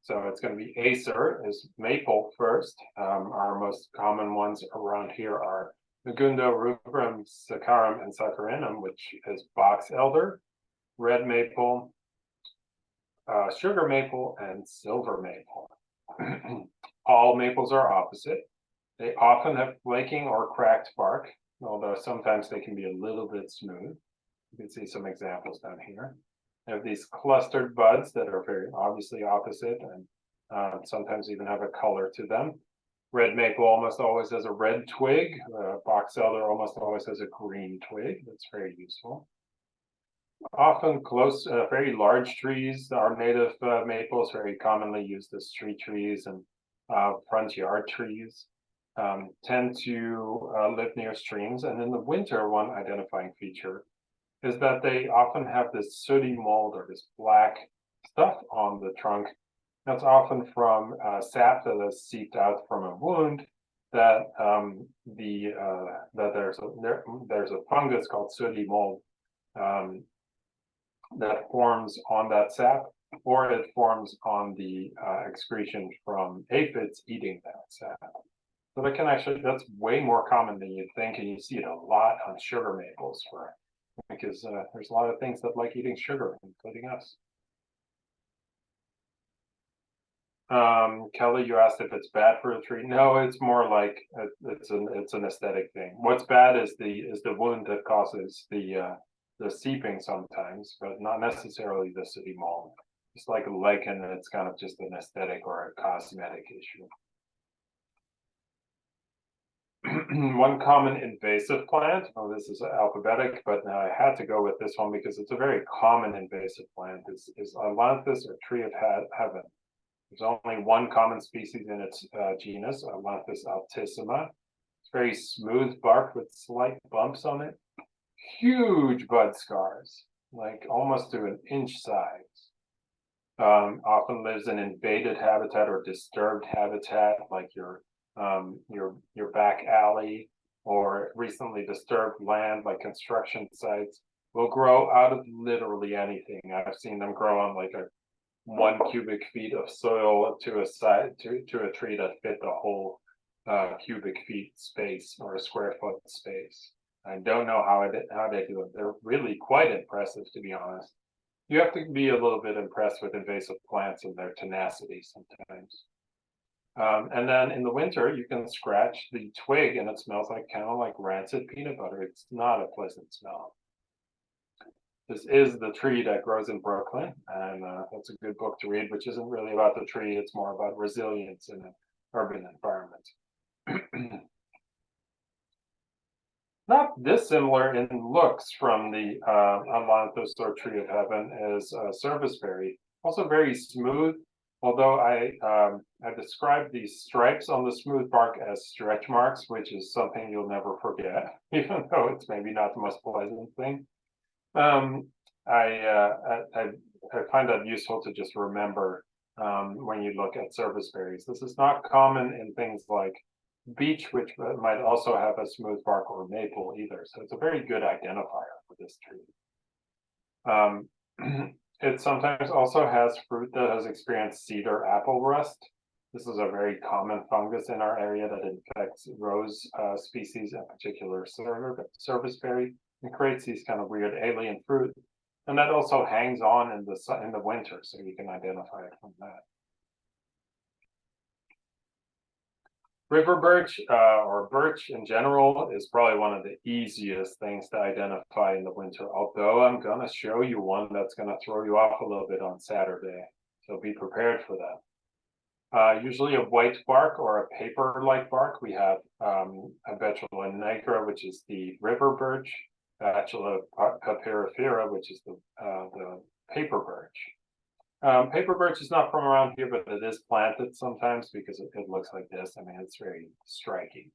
So it's going to be Acer is maple first. Our most common ones around here are Negundo, rubrum, saccharum, and saccharinum, which is box elder, red maple, sugar maple, and silver maple. All maples are opposite. They often have flaking or cracked bark, although sometimes they can be a little bit smooth. You can see some examples down here. They have these clustered buds that are very obviously opposite and sometimes even have a color to them. Red maple almost always has a red twig. Box elder almost always has a green twig. That's very useful. Often close, very large trees are native maples, very commonly used as street trees and front yard trees. Tend to live near streams, and in the winter, one identifying feature is that they often have this sooty mold or this black stuff on the trunk. That's often from sap that has seeped out from a wound. That that there's a fungus called sooty mold that forms on that sap, or it forms on the excretion from aphids eating that sap. So that can actually, that's way more common than you think, and you see it a lot on sugar maples because there's a lot of things that like eating sugar, including us. Kelly, you asked if it's bad for a tree. No, it's more like it's an aesthetic thing. What's bad is the wound that causes the seeping sometimes, but not necessarily the sooty mold. It's like a lichen, and it's kind of just an aesthetic or a cosmetic issue. One common invasive plant, this is alphabetic, but I had to go with this one because it's a very common invasive plant, is Ailanthus or tree of heaven. There's only one common species in its genus, Ailanthus altissima. It's very smooth bark with slight bumps on it. Huge bud scars, like almost to an inch size. Often lives in invaded habitat or disturbed habitat, like your back alley or recently disturbed land, like construction sites. Will grow out of literally anything. I've seen them grow on like a 1 cubic feet of soil to a side to a tree that fit the whole cubic feet space or a square foot space. I don't know how they do it. They're really quite impressive, to be honest. You have to be a little bit impressed with invasive plants and their tenacity sometimes. And then in the winter, you can scratch the twig and it smells like kind of like rancid peanut butter. It's not a pleasant smell. This is the tree that grows in Brooklyn, and that's a good book to read, which isn't really about the tree. It's more about resilience in an urban environment. Not dissimilar in looks from the Ailanthus or tree of heaven is serviceberry. Also very smooth, although I described these stripes on the smooth bark as stretch marks, which is something you'll never forget, even though it's maybe not the most pleasant thing. I find that useful to just remember when you look at serviceberries. This is not common in things like beech, which might also have a smooth bark, or maple either. So it's a very good identifier for this tree. It sometimes also has fruit that has experienced seed or apple rust. This is a very common fungus in our area that infects rose species, in particular serviceberry, and creates these kind of weird alien fruit. And that also hangs on in the winter, so you can identify it from that. River birch, or birch in general, is probably one of the easiest things to identify in the winter, although I'm going to show you one that's going to throw you off a little bit on Saturday, so be prepared for that. Usually a white bark or a paper-like bark. We have Betula nigra, which is the river birch, Betula papyrifera, which is the paper birch. Paper birch is not from around here, but it is planted sometimes because it looks like this. I mean, it's very striking.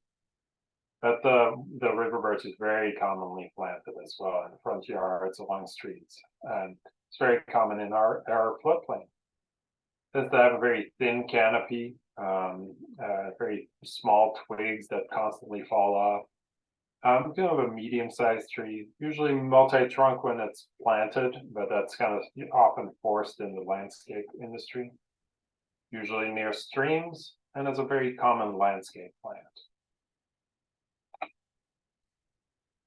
But the river birch is very commonly planted as well in front yards, along streets, and it's very common in our floodplain. Tends to have a very thin canopy, very small twigs that constantly fall off. Kind of a medium-sized tree, usually multi-trunk when it's planted, but that's kind of often forced in the landscape industry. Usually near streams, and is a very common landscape plant.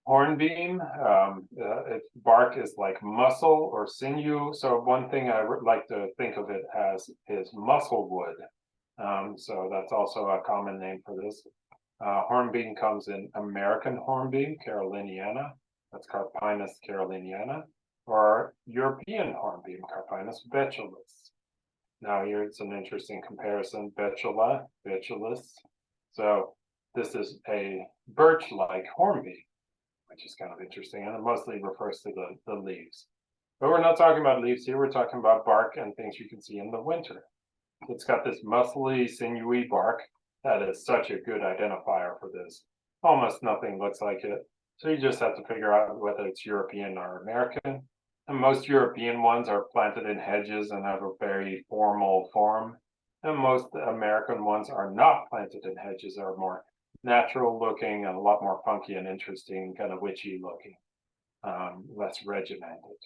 Hornbeam, its bark is like muscle or sinew. So one thing I would like to think of it as is muscle wood. So that's also a common name for this. Hornbeam comes in American hornbeam, caroliniana. That's Carpinus caroliniana, or European hornbeam, Carpinus betulus. Now here it's an interesting comparison, betula, betulus. So this is a birch-like hornbeam, which is kind of interesting, and it mostly refers to the leaves. But we're not talking about leaves here, we're talking about bark and things you can see in the winter. It's got this muscly, sinewy bark. That is such a good identifier for this. Almost nothing looks like it. So you just have to figure out whether it's European or American. And most European ones are planted in hedges and have a very formal form. And most American ones are not planted in hedges, are more natural looking and a lot more funky and interesting, kind of witchy looking, less regimented.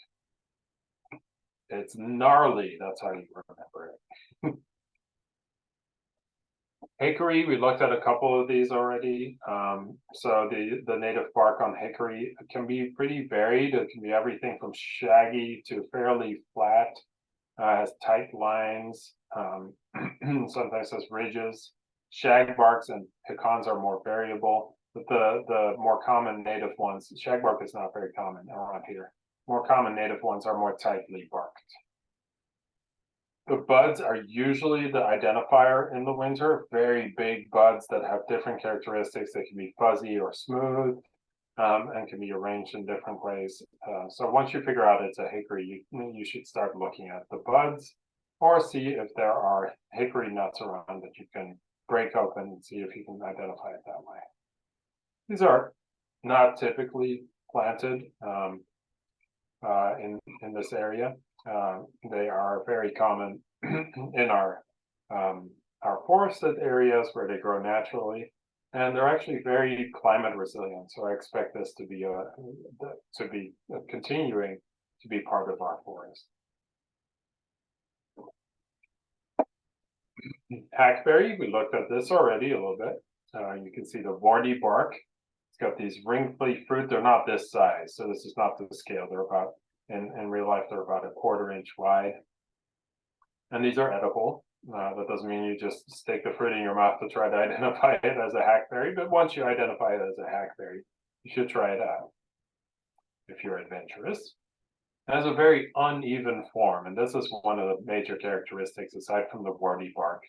It's gnarly, that's how you remember it. Hickory, we looked at a couple of these already. So the native bark on hickory can be pretty varied. It can be everything from shaggy to fairly flat, has tight lines, sometimes has ridges. Shagbarks and pecans are more variable, but the more common native ones, shagbark is not very common around here. More common native ones are more tightly barked. The buds are usually the identifier in the winter, very big buds that have different characteristics. They can be fuzzy or smooth, and can be arranged in different ways. So once you figure out it's a hickory, you should start looking at the buds or see if there are hickory nuts around that you can break open and see if you can identify it that way. These are not typically planted in this area. They are very common in our forested areas where they grow naturally, and they're actually very climate resilient. So I expect this to be continuing to be part of our forest. Hackberry, we looked at this already a little bit. You can see the warty bark. It's got these wrinkly fruit. They're not this size, so this is not the scale. They're about, in real life, they're about 1/4 inch wide. And these are edible. That doesn't mean you just stick the fruit in your mouth to try to identify it as a hackberry, but once you identify it as a hackberry, you should try it out if you're adventurous. It has a very uneven form, and this is one of the major characteristics aside from the warty bark.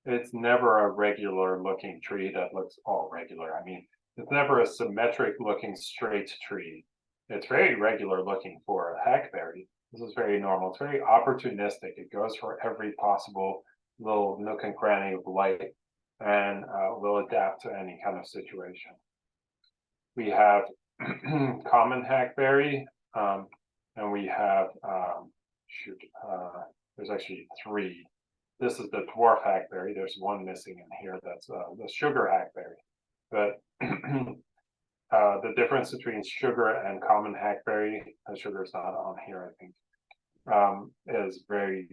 It's never a regular looking tree that looks all regular. I mean, it's never a symmetric looking straight tree. It's very regular looking for a hackberry. This is very normal. It's very opportunistic. It goes for every possible little nook and cranny of light and will adapt to any kind of situation. We have common hackberry, and we have, there's actually 3. This is the dwarf hackberry. There's one missing in here. That's the sugar hackberry. But the difference between sugar and common hackberry, sugar is not on here, I think, is very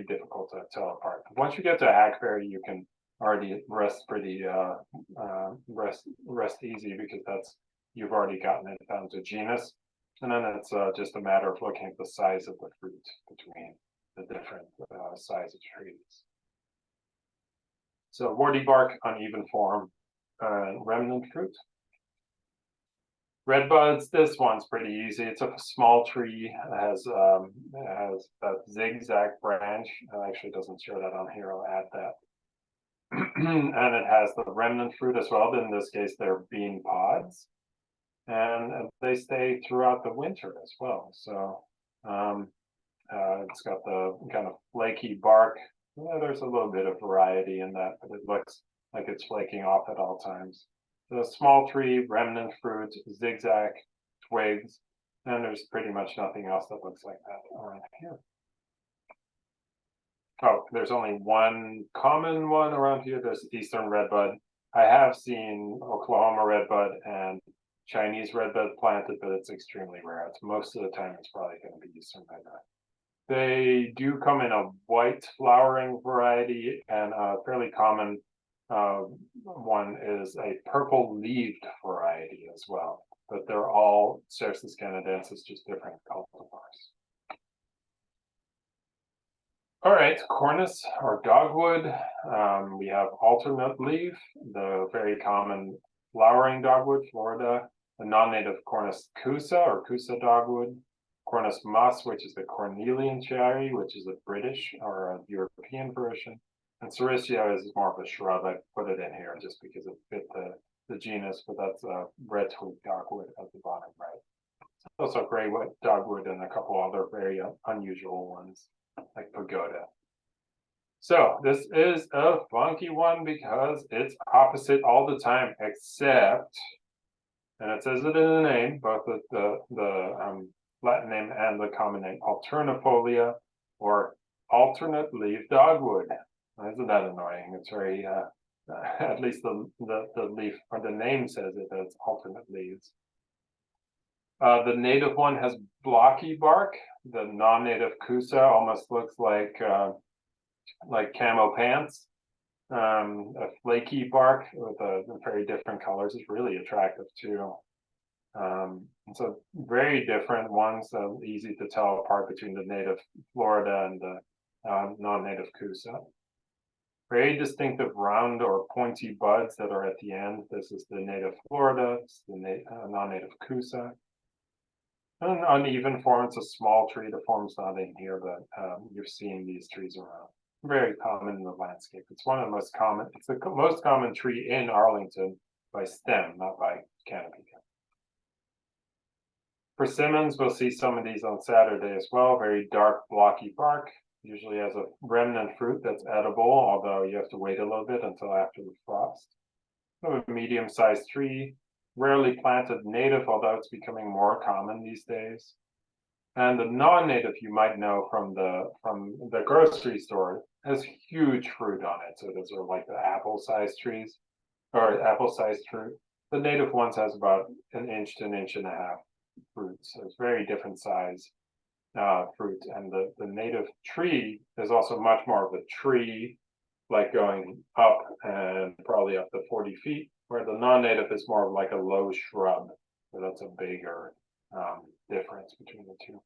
difficult to tell apart. Once you get to hackberry, you can already rest pretty rest easy, because you've already gotten it down to genus, and then it's just a matter of looking at the size of the fruit between the different size of trees. So warty bark, uneven form, remnant fruit. Red buds, this one's pretty easy. It's a small tree. It has that zigzag branch. It actually doesn't show that on here. I'll add that. And it has the remnant fruit as well. But in this case, they're bean pods, and they stay throughout the winter as well. So it's got the kind of flaky bark. Yeah, there's a little bit of variety in that, but it looks like it's flaking off at all times. The small tree, remnant fruit, zigzag twigs, and there's pretty much nothing else that looks like that around here. Oh, there's only one common one around here. There's eastern redbud. I have seen Oklahoma redbud and Chinese redbud planted, but it's extremely rare. It's most of the time it's probably going to be eastern midnight. They do come in a white flowering variety, and a fairly common one is a purple leaved variety as well. But they're all Cercis canadensis, just different cultivars. All right, cornus or dogwood. We have alternate leaf, the very common flowering dogwood, Florida, the non-native Cornus cusa or cusa dogwood, Cornus mus, which is the cornelian cherry, which is a British or a European version, and Sericia is more of a shrub. I put it in here just because it fit the genus, but that's a red twig dogwood at the bottom right. Also gray wood dogwood and a couple other very unusual ones like pagoda. So this is a funky one because it's opposite all the time, except, and it says it in the name, both the Latin name and the common name, alternifolia or alternate leaf dogwood. Isn't that annoying? It's very, at least the leaf or the name says it as alternate leaves. The native one has blocky bark. The non-native cusa almost looks like camo pants. A flaky bark with very different colors is really attractive too. So very different ones, easy to tell apart between the native Florida and the non-native cusa. Very distinctive round or pointy buds that are at the end. This is the native Florida, it's the non-native cusa. An uneven form, it's a small tree. The form's not in here, but you're seeing these trees around. Very common in the landscape. It's one of the most common, it's the most common tree in Arlington by stem, not by canopy. Persimmons, we'll see some of these on Saturday as well. Very dark, blocky bark. Usually has a remnant fruit that's edible, although you have to wait a little bit until after the frost. A medium-sized tree. Rarely planted native, although it's becoming more common these days. And the non-native you might know from the grocery store has huge fruit on it. So those are like the apple-sized trees or apple-sized fruit. The native ones has about an inch to an inch and a half fruit. So it's very different size fruit. And the native tree is also much more of a tree, like going up and probably up to 40 feet. Where the non-native is more like a low shrub, so that's a bigger difference between the two.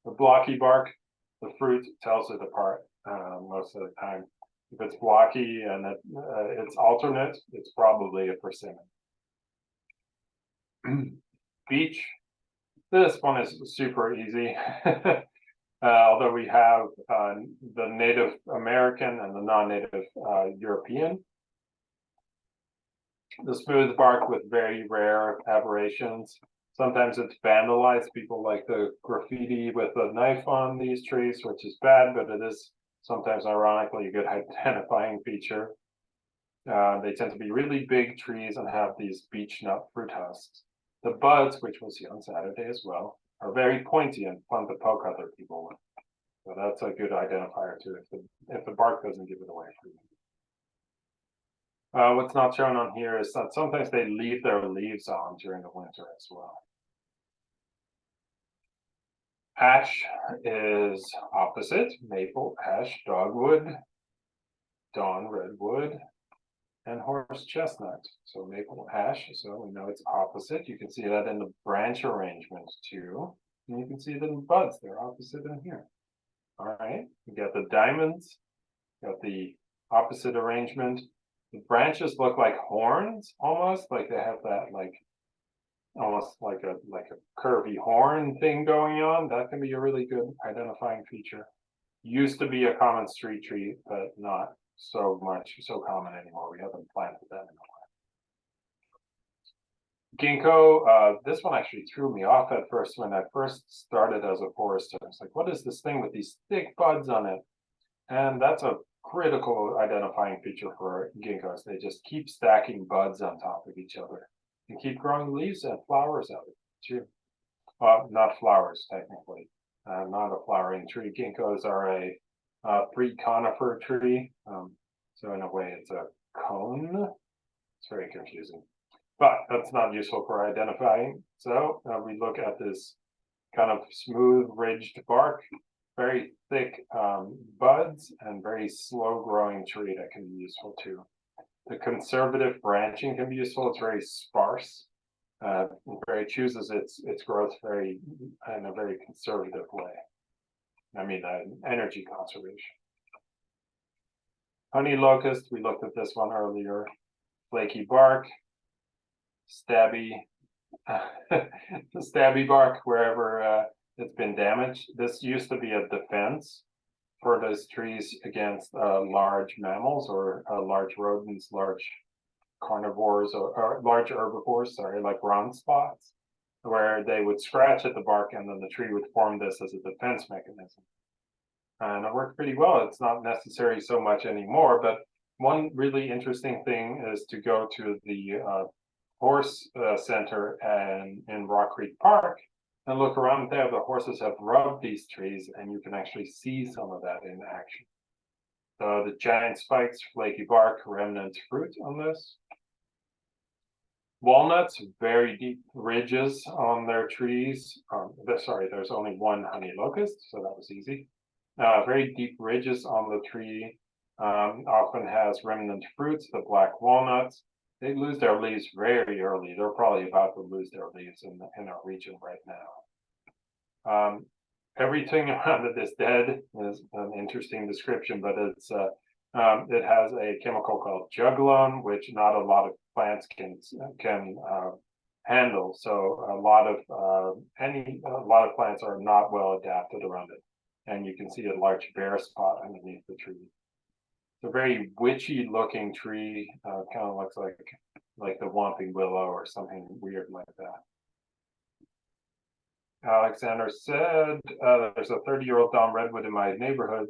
The blocky bark, the fruit tells it apart most of the time. If it's blocky and it's alternate, it's probably a persimmon. Beech, this one is super easy. Although we have the Native American and the non-native European. The smooth bark with very rare aberrations. Sometimes it's vandalized. People like to graffiti with a knife on these trees, which is bad, but it is sometimes ironically a good identifying feature. They tend to be really big trees and have these beech nut fruit husks. The buds, which we'll see on Saturday as well, are very pointy and fun to poke other people with. So that's a good identifier too, if the bark doesn't give it away for you. What's not shown on here is that sometimes they leave their leaves on during the winter as well. Ash is opposite, maple, ash, dogwood, dawn redwood, and horse chestnut. So maple ash, so we know it's opposite. You can see that in the branch arrangement too. And you can see the buds, they're opposite in here. All right, we got the diamonds, got the opposite arrangement. The branches look like horns, almost like they have that almost like a curvy horn thing going on. That can be a really good identifying feature. Used to be a common street tree, but not so common anymore. We haven't planted that in a while. Ginkgo, this one actually threw me off at first when I first started as a forester. It's like, what is this thing with these thick buds on it? And that's a critical identifying feature for ginkgos. They just keep stacking buds on top of each other and keep growing leaves and flowers out of it too. Not flowers technically, not a flowering tree. Ginkgos are a pre-conifer tree, so in a way it's a cone. It's very confusing, but that's not useful for identifying. So we look at this kind of smooth ridged bark, very thick buds, and very slow growing tree that can be useful too. The conservative branching can be useful. It's very sparse. Chooses its growth very in a very conservative way. I mean, energy conservation. Honey locust, we looked at this one earlier. Flaky bark, stabby, stabby bark wherever it's been damaged. This used to be a defense for those trees against large mammals or large rodents, large carnivores or large herbivores, sorry, like round spots, where they would scratch at the bark and then the tree would form this as a defense mechanism. And it worked pretty well. It's not necessary so much anymore, but one really interesting thing is to go to the horse center and in Rock Creek Park and look around there. The horses have rubbed these trees and you can actually see some of that in action. So the giant spikes, flaky bark, remnant fruit on this. Walnuts, very deep ridges on their trees. Sorry, there's only one honey locust, so that was easy. Very deep ridges on the tree, often has remnant fruits, the black walnuts. They lose their leaves very early. They're probably about to lose their leaves in our region right now. Everything around it is dead is an interesting description, but it's it has a chemical called juglone, which not a lot of plants can handle. So a lot of plants are not well adapted around it, and you can see a large bare spot underneath the tree. It's a very witchy looking tree, kind of looks like the Whomping Willow or something weird like that. Alexander said, there's a 30-year-old Dom redwood in my neighborhood,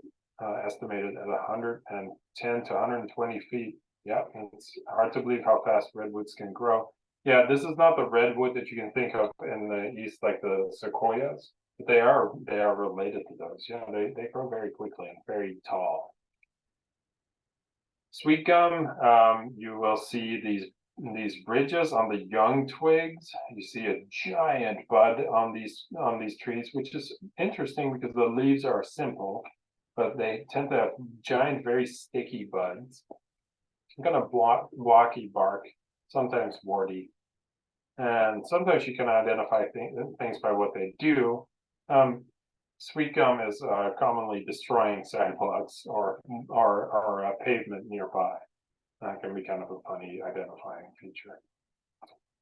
estimated at 110 to 120 feet. Yeah, it's hard to believe how fast redwoods can grow. Yeah, this is not the redwood that you can think of in the east, like the sequoias, but they are related to those. Yeah, they grow very quickly and very tall. Sweet gum, you will see these bridges on the young twigs. You see a giant bud on these trees, which is interesting because the leaves are simple, but they tend to have giant, very sticky buds. Kind of blocky bark, sometimes warty, and sometimes you can identify things by what they do. Sweet gum is commonly destroying sidewalks or pavement nearby. That can be kind of a funny identifying feature.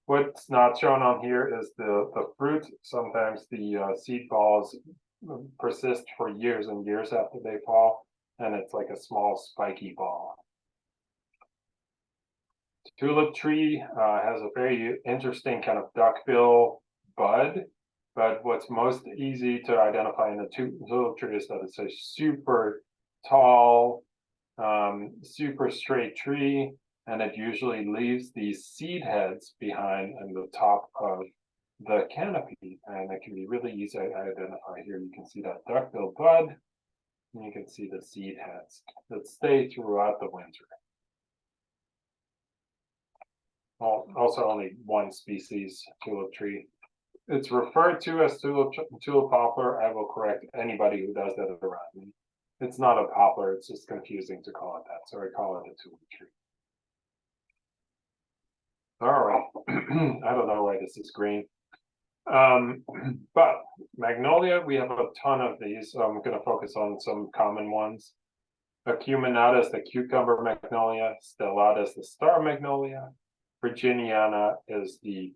What's not shown on here is the fruit. Sometimes the seed balls persist for years and years after they fall, and it's like a small spiky ball. Tulip tree has a very interesting kind of duckbill bud, but what's most easy to identify in a tulip tree is that it's a super tall, super straight tree, and it usually leaves these seed heads behind in the top of the canopy, and it can be really easy to identify. Here you can see that duckbill bud, and you can see the seed heads that stay throughout the winter. Also only one species tulip tree. It's referred to as tulip poplar. I will correct anybody who does that around me. It's not a poplar, it's just confusing to call it that, so I call it a tulip tree. All right, I don't know why this is green. But magnolia, we have a ton of these, so I'm going to focus on some common ones. Acuminata is the cucumber magnolia, stellata is the star magnolia, virginiana is the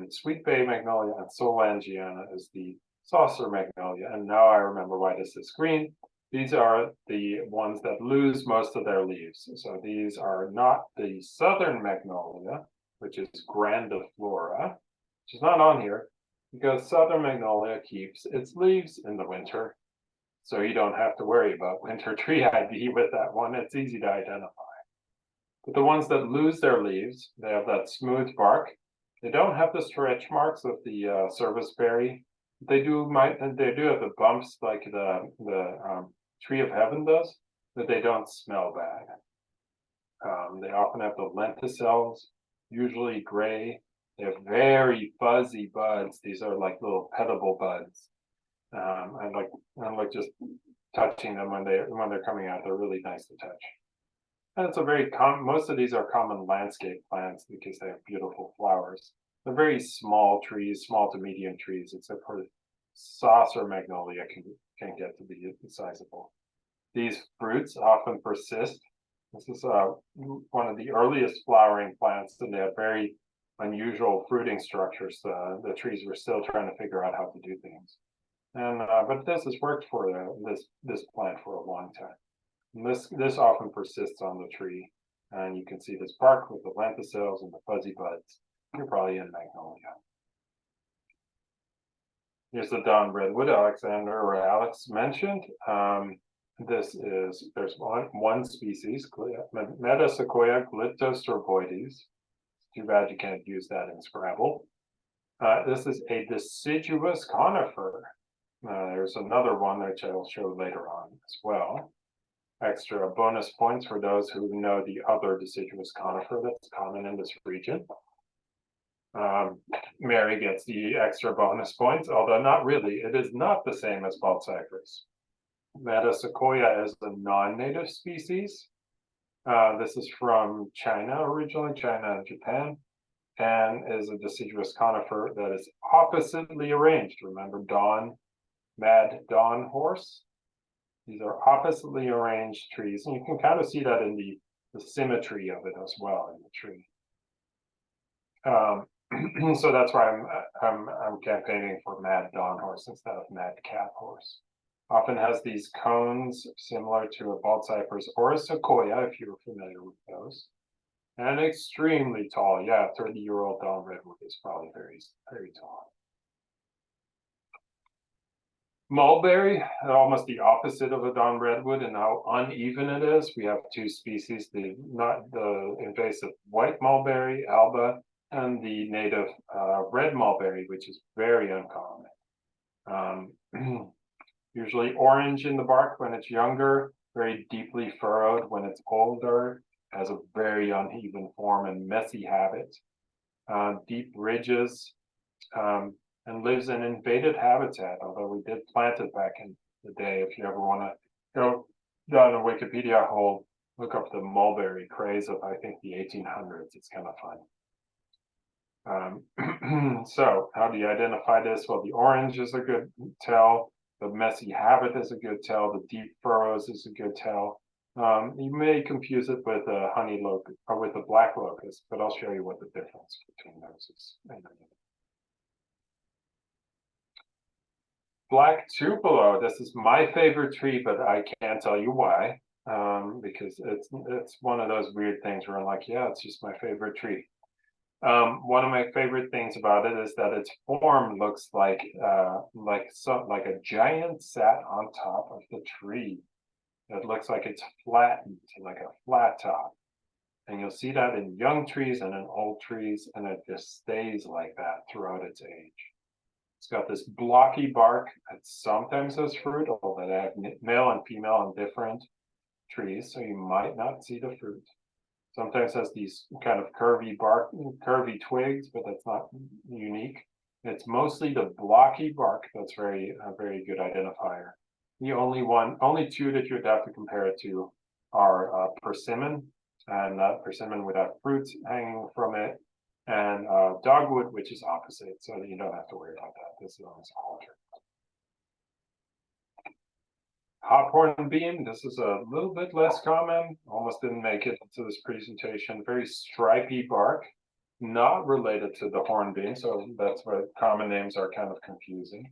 sweet bay magnolia, and solangiana is the saucer magnolia. And now I remember why this is green. These are the ones that lose most of their leaves. So these are not the southern magnolia, which is grandiflora, which is not on here, because southern magnolia keeps its leaves in the winter. So you don't have to worry about winter tree ID with that one. It's easy to identify. But the ones that lose their leaves, they have that smooth bark. They don't have the stretch marks of the serviceberry. They do have the bumps like the tree of heaven does, but they don't smell bad. They often have the lenticels, usually gray. They have very fuzzy buds. These are like little petable buds. I like just touching them when they're coming out. They're really nice to touch. And it's a very common. Most of these are common landscape plants because they have beautiful flowers. They're very small trees, small to medium trees, except for saucer magnolia can get to be sizable. These fruits often persist. This is one of the earliest flowering plants, and they have very unusual fruiting structures. The trees were still trying to figure out how to do things, and but this has worked for this plant for a long time. And this often persists on the tree, and you can see this bark with the lenticels and the fuzzy buds. You're probably in magnolia. Here's the Don Redwood Alex mentioned. There's one species, Metasequoia glyptostroboides. Too bad you can't use that in Scrabble. This is a deciduous conifer. There's another one which I'll show later on as well. Extra bonus points for those who know the other deciduous conifer that's common in this region. Mary gets the extra bonus points, although not really. It is not the same as bald cypress. Metasequoia is a non-native species. This is from China originally, China and Japan, and is a deciduous conifer that is oppositely arranged. Remember Mad Dawn horse? These are oppositely arranged trees, and you can kind of see that in the symmetry of it as well in the tree. So that's why I'm campaigning for Mad Dawn horse instead of Mad Cat horse. Often has these cones similar to a bald cypress or a sequoia, if you're familiar with those. And extremely tall. Yeah, 30-year-old Don Redwood is probably very, very tall. Mulberry, almost the opposite of a Don Redwood and how uneven it is. We have two species, the invasive white mulberry, alba, and the native red mulberry, which is very uncommon. Usually orange in the bark when it's younger, very deeply furrowed when it's older, has a very uneven form and messy habit, deep ridges, and lives in invaded habitat, although we did plant it back in the day. If you ever want to go down a Wikipedia hole, look up the mulberry craze of, I think, the 1800s. It's kind of fun. So how do you identify this? Well, the orange is a good tell. The messy habit is a good tell. The deep furrows is a good tell. You may confuse it with a honey locust or with a black locust, but I'll show you what the difference between those is. Black tupelo. This is my favorite tree, but I can't tell you why. Because it's one of those weird things where I'm like, yeah, it's just my favorite tree. One of my favorite things about it is that its form looks like a giant sat on top of the tree. It looks like it's flattened, like a flat top. And you'll see that in young trees and in old trees, and it just stays like that throughout its age. It's got this blocky bark that sometimes has fruit, although they have male and female on different trees, so you might not see the fruit. Sometimes has these kind of curvy curvy twigs, but that's not unique. It's mostly the blocky bark that's a very good identifier. The only two that you would have to compare it to are persimmon, and persimmon without fruits hanging from it, and dogwood, which is opposite, so that you don't have to worry about that. This is almost altered. Hop hornbeam, this is a little bit less common, almost didn't make it into this presentation. Very stripy bark, not related to the hornbeam, so that's why common names are kind of confusing.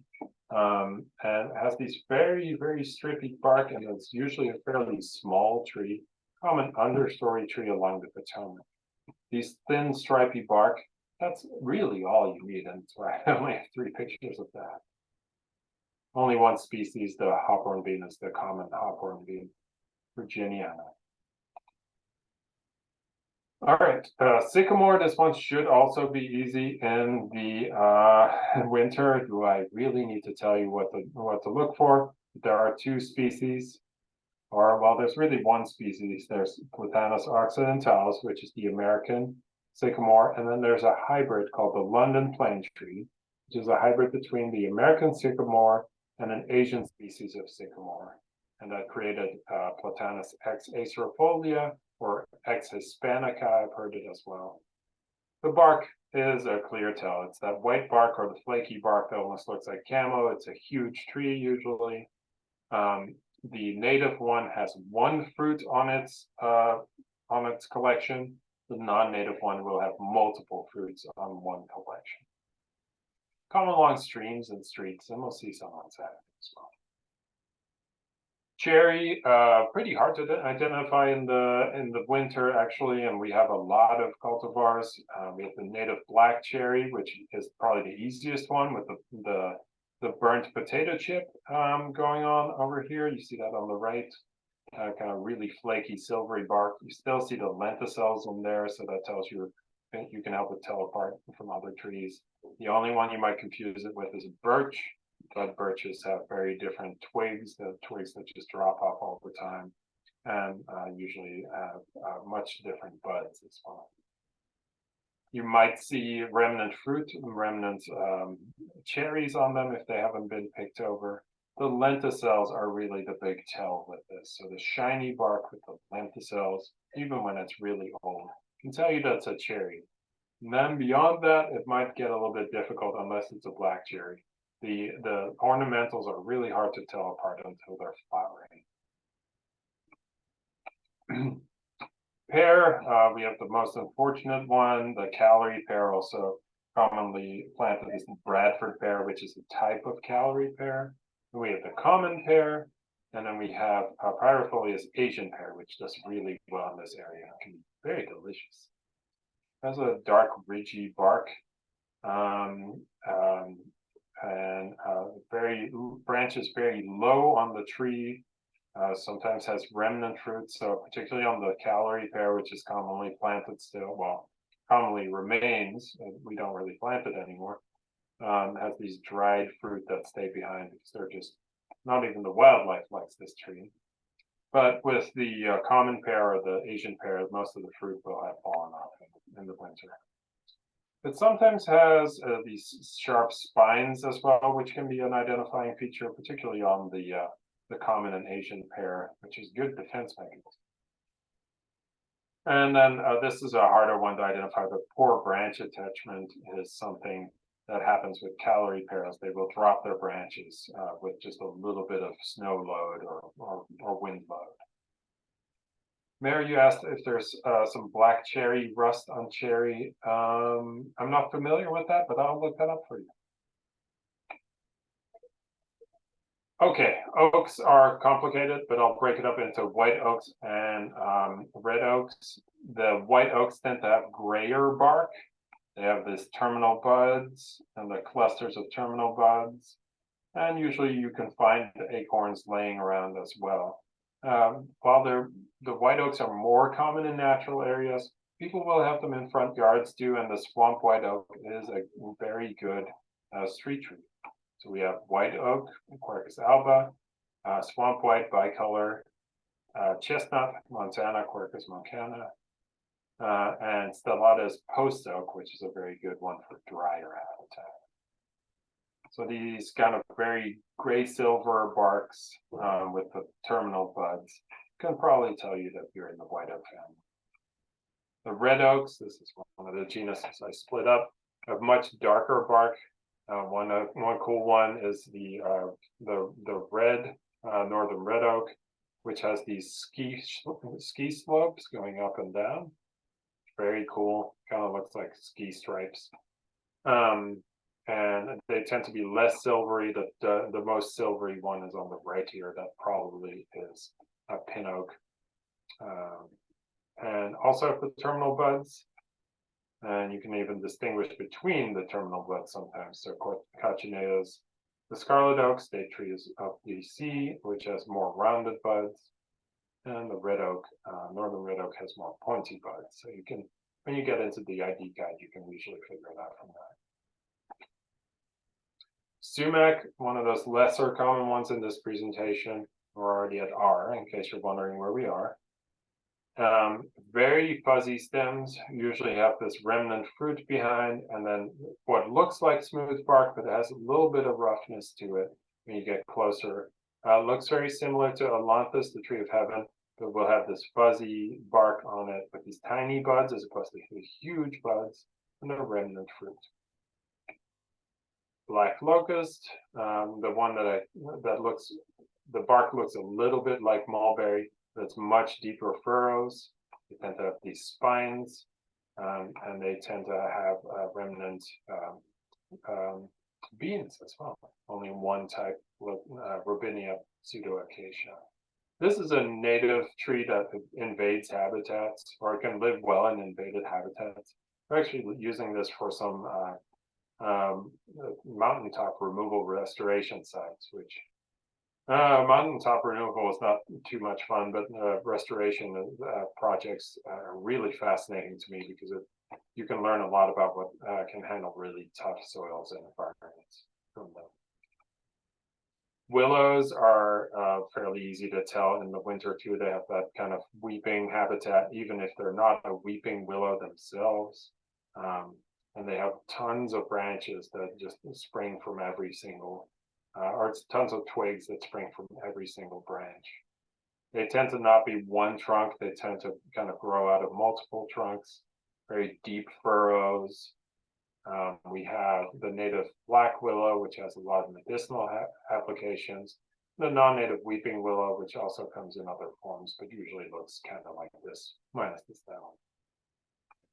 And has these very, very stripy bark, and it's usually a fairly small tree, common understory tree along the Potomac. These thin stripy bark, that's really all you need, and that's why I only have 3 pictures of that. Only one species, the hop hornbeam, is the common hop hornbeam, virginiana. All right, sycamore, this one should also be easy in the winter. Do I really need to tell you what to look for? There are 2 species. Or, well, there's really one species. There's Platanus occidentalis, which is the American sycamore, and then there's a hybrid called the London plane tree, which is a hybrid between the American sycamore and an Asian species of sycamore. And that created Platanus X acerifolia or X hispanica, I've heard it as well. The bark is a clear tell. It's that white bark or the flaky bark that almost looks like camo. It's a huge tree usually. The native one has one fruit on its collection. The non-native one will have multiple fruits on one collection. Common along streams and streets, and we'll see some on Saturday as well. Cherry, pretty hard to identify in the winter actually, and we have a lot of cultivars. We have the native black cherry, which is probably the easiest one with the burnt potato chip going on over here. You see that on the right, kind of really flaky silvery bark. You still see the lenticels in there, so that tells you can help it tell apart from other trees. The only one you might confuse it with is birch. But birches have very different twigs, the twigs that just drop off all the time, and usually have much different buds as well. You might see remnant fruit, remnant cherries on them if they haven't been picked over. The lenticels are really the big tell with this. So the shiny bark with the lenticels, even when it's really old, can tell you that's a cherry. And then beyond that, it might get a little bit difficult unless it's a black cherry. The ornamentals are really hard to tell apart until they're flowering. Pear, we have the most unfortunate one, the calorie pear, also commonly planted as the Bradford pear, which is a type of calorie pear. And we have the common pear, and then we have Pyrifolius Asian pear, which does really well in this area. It can be very delicious. It has a dark, ridgy bark. And branches very low on the tree, sometimes has remnant fruit. So particularly on the calorie pear, which is commonly planted still, well, commonly remains, we don't really plant it anymore, has these dried fruit that stay behind because they're just, not even the wildlife likes this tree. But with the common pear or the Asian pear, most of the fruit will have fallen off in the winter. It sometimes has these sharp spines as well, which can be an identifying feature, particularly on the common and Asian pear, which is good defense mechanism. And then this is a harder one to identify. The poor branch attachment is something that happens with calorie pears. They will drop their branches with just a little bit of snow load or wind load. Mary, you asked if there's some black cherry rust on cherry. I'm not familiar with that, but I'll look that up for you. Okay, oaks are complicated, but I'll break it up into white oaks and red oaks. The white oaks tend to have grayer bark. They have this terminal buds and the clusters of terminal buds. And usually you can find the acorns laying around as well. While the white oaks are more common in natural areas, people will have them in front yards too, and the swamp white oak is a very good street tree. So we have white oak, Quercus alba, swamp white bicolor, chestnut, Montana, Quercus montana, and Stellatus post oak, which is a very good one for drier habitat. So these kind of very gray silver barks with the terminal buds can probably tell you that you're in the white oak family. The red oaks, this is one of the genuses I split up, have much darker bark. One cool one is the red northern red oak, which has these ski slopes going up and down. Very cool, kind of looks like ski stripes. And they tend to be less silvery. The most silvery one is on the right here. That probably is a pin oak. And also the terminal buds. And you can even distinguish between the terminal buds sometimes. So Cochineas, the scarlet oak, state trees of DC, which has more rounded buds. And the red oak, northern red oak, has more pointy buds. So you can, when you get into the ID guide, you can usually figure it out from that. Sumac, one of those lesser common ones in this presentation, We're already at R, in case you're wondering where we are. Very fuzzy stems usually have this remnant fruit behind, and then what looks like smooth bark, but it has a little bit of roughness to it when you get closer. Looks very similar to Alanthus, the tree of heaven, but will have this fuzzy bark on it with these tiny buds as opposed to these huge buds and a remnant fruit. Black locust, the one the bark looks a little bit like mulberry, but it's much deeper furrows. They tend to have these spines, and they tend to have remnant beans as well. Only one type, Robinia pseudoacacia. This is a native tree that invades habitats, or can live well in invaded habitats. We're actually using this for some mountaintop removal restoration sites, which mountaintop removal is not too much fun, but restoration projects are really fascinating to me because you can learn a lot about what can handle really tough soils and environments from them. Willows are fairly easy to tell in the winter too. They have that kind of weeping habitat, even if they're not a weeping willow themselves. And they have tons of branches that just spring from every single, or it's tons of twigs that spring from every single branch. They tend to not be one trunk. They tend to kind of grow out of multiple trunks, very deep furrows. We have the native black willow, which has a lot of medicinal applications. The non-native weeping willow, which also comes in other forms, but usually looks kind of like this, minus the stem.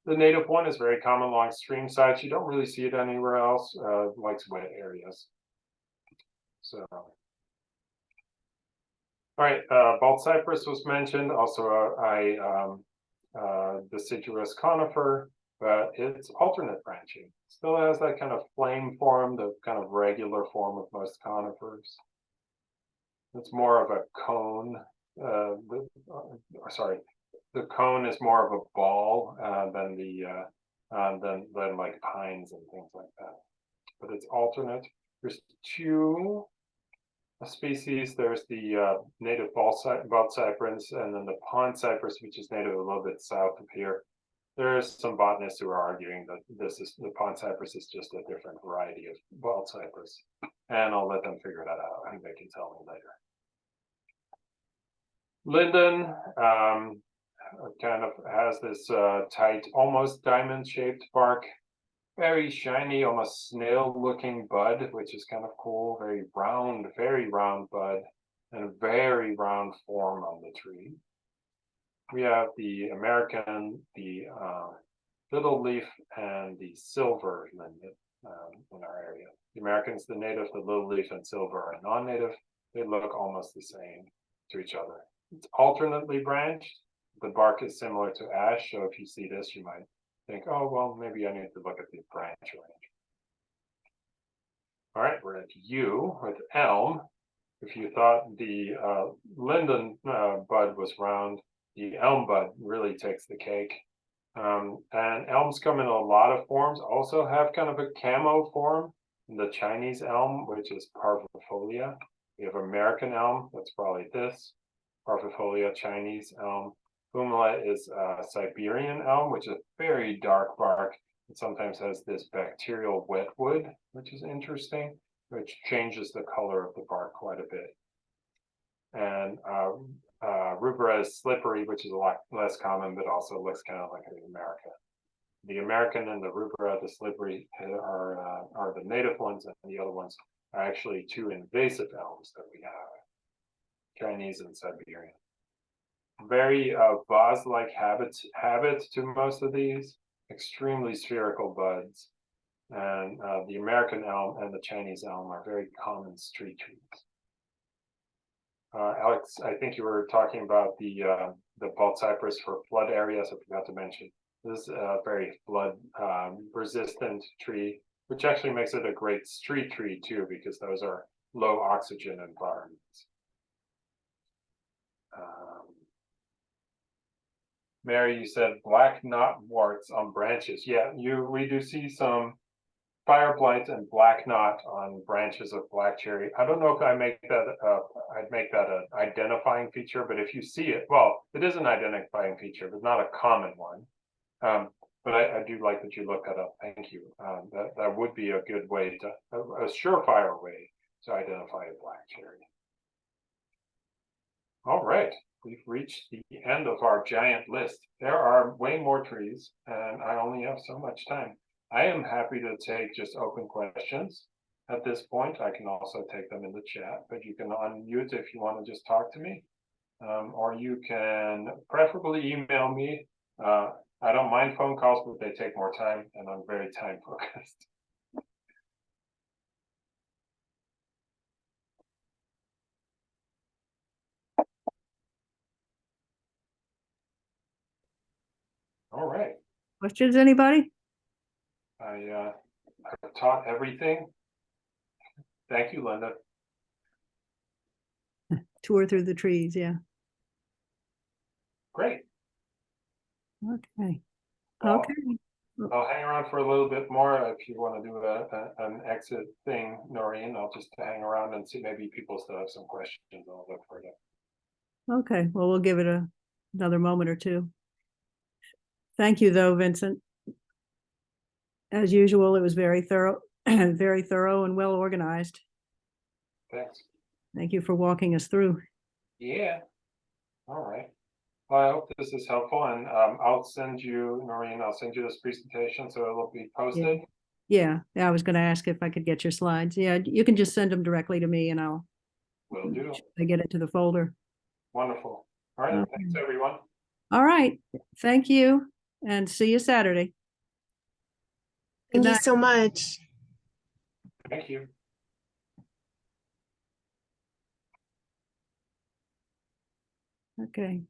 The native one is very common along stream sides. You don't really see it anywhere else. Likes wet areas. So, all right, bald cypress was mentioned. Also, deciduous conifer, but it's alternate branching. Still has that kind of flame form, the kind of regular form of most conifers. It's more of a cone. Sorry, the cone is more of a ball than like pines and things like that. But it's alternate. There's two species. There's the native bald cypress, and then the pond cypress, which is native a little bit south of here. There's some botanists who are arguing that the pond cypress is just a different variety of bald cypress, and I'll let them figure that out, and they can tell me later. Linden kind of has this tight, almost diamond-shaped bark, very shiny, almost snail-looking bud, which is kind of cool. Very round bud, and a very round form on the tree. We have the American, the little leaf, and the silver linden in our area. The American's the native, the little leaf and silver are non-native. They look almost the same to each other. It's alternately branched. The bark is similar to ash, so if you see this, you might think, oh, well, maybe I need to look at the branch range. All right, we're at U with elm. If you thought the linden bud was round, the elm bud really takes the cake. And elms come in a lot of forms, also have kind of a camo form. The Chinese elm, which is parvifolia. We have American elm, that's probably this. Parvifolia, Chinese elm. Humula is Siberian elm, which is very dark bark. It sometimes has this bacterial wetwood, which is interesting, which changes the color of the bark quite a bit. And rubra is slippery, which is a lot less common, but also looks kind of like the American. The American and the rubra, the slippery, are the native ones, and the other ones are actually two invasive elms that we have, Chinese and Siberian. Very vase-like habit to most of these, extremely spherical buds. And the American elm and the Chinese elm are very common street trees. Alex, I think you were talking about the bald cypress for flood areas. I forgot to mention. This is a very flood resistant tree, which actually makes it a great street tree too, because those are low oxygen environments. Mary, you said black knot warts on branches. Yeah, we do see some fire blight and black knot on branches of black cherry. I don't know if I make that, I'd make that an identifying feature, but if you see it, well, it is an identifying feature, but not a common one. But I do like that you looked that up. Thank you. That would be a good way to, a surefire way to identify a black cherry. All right, we've reached the end of our giant list. There are way more trees, and I only have so much time. I am happy to take just open questions at this point. I can also take them in the chat, but you can unmute if you want to just talk to me, or you can preferably email me. I don't mind phone calls, but they take more time, and I'm very time focused. All right. Questions, anybody? I've taught everything. Thank you, Linda. Tour through the trees, yeah. Great. Okay. Well, Okay. I'll hang around for a little bit more. If you want to do an exit thing, Noreen, I'll just hang around and see, maybe people still have some questions. I'll look for them. Okay, well, we'll give it another moment or two. Thank you, though, Vincent. As usual, it was very thorough, very thorough and well organized. Thanks. Thank you for walking us through. Yeah. All right. Well, I hope this is helpful, and I'll send you, Noreen, I'll send you this presentation so it'll be posted. Yeah, I was going to ask if I could get your slides. Yeah, you can just send them directly to me and Will do. I get it to the folder. Wonderful. All right. Okay. Thanks, everyone. All right. Thank you and see you Saturday. Good Thank you night. so much. Thank you. Okay.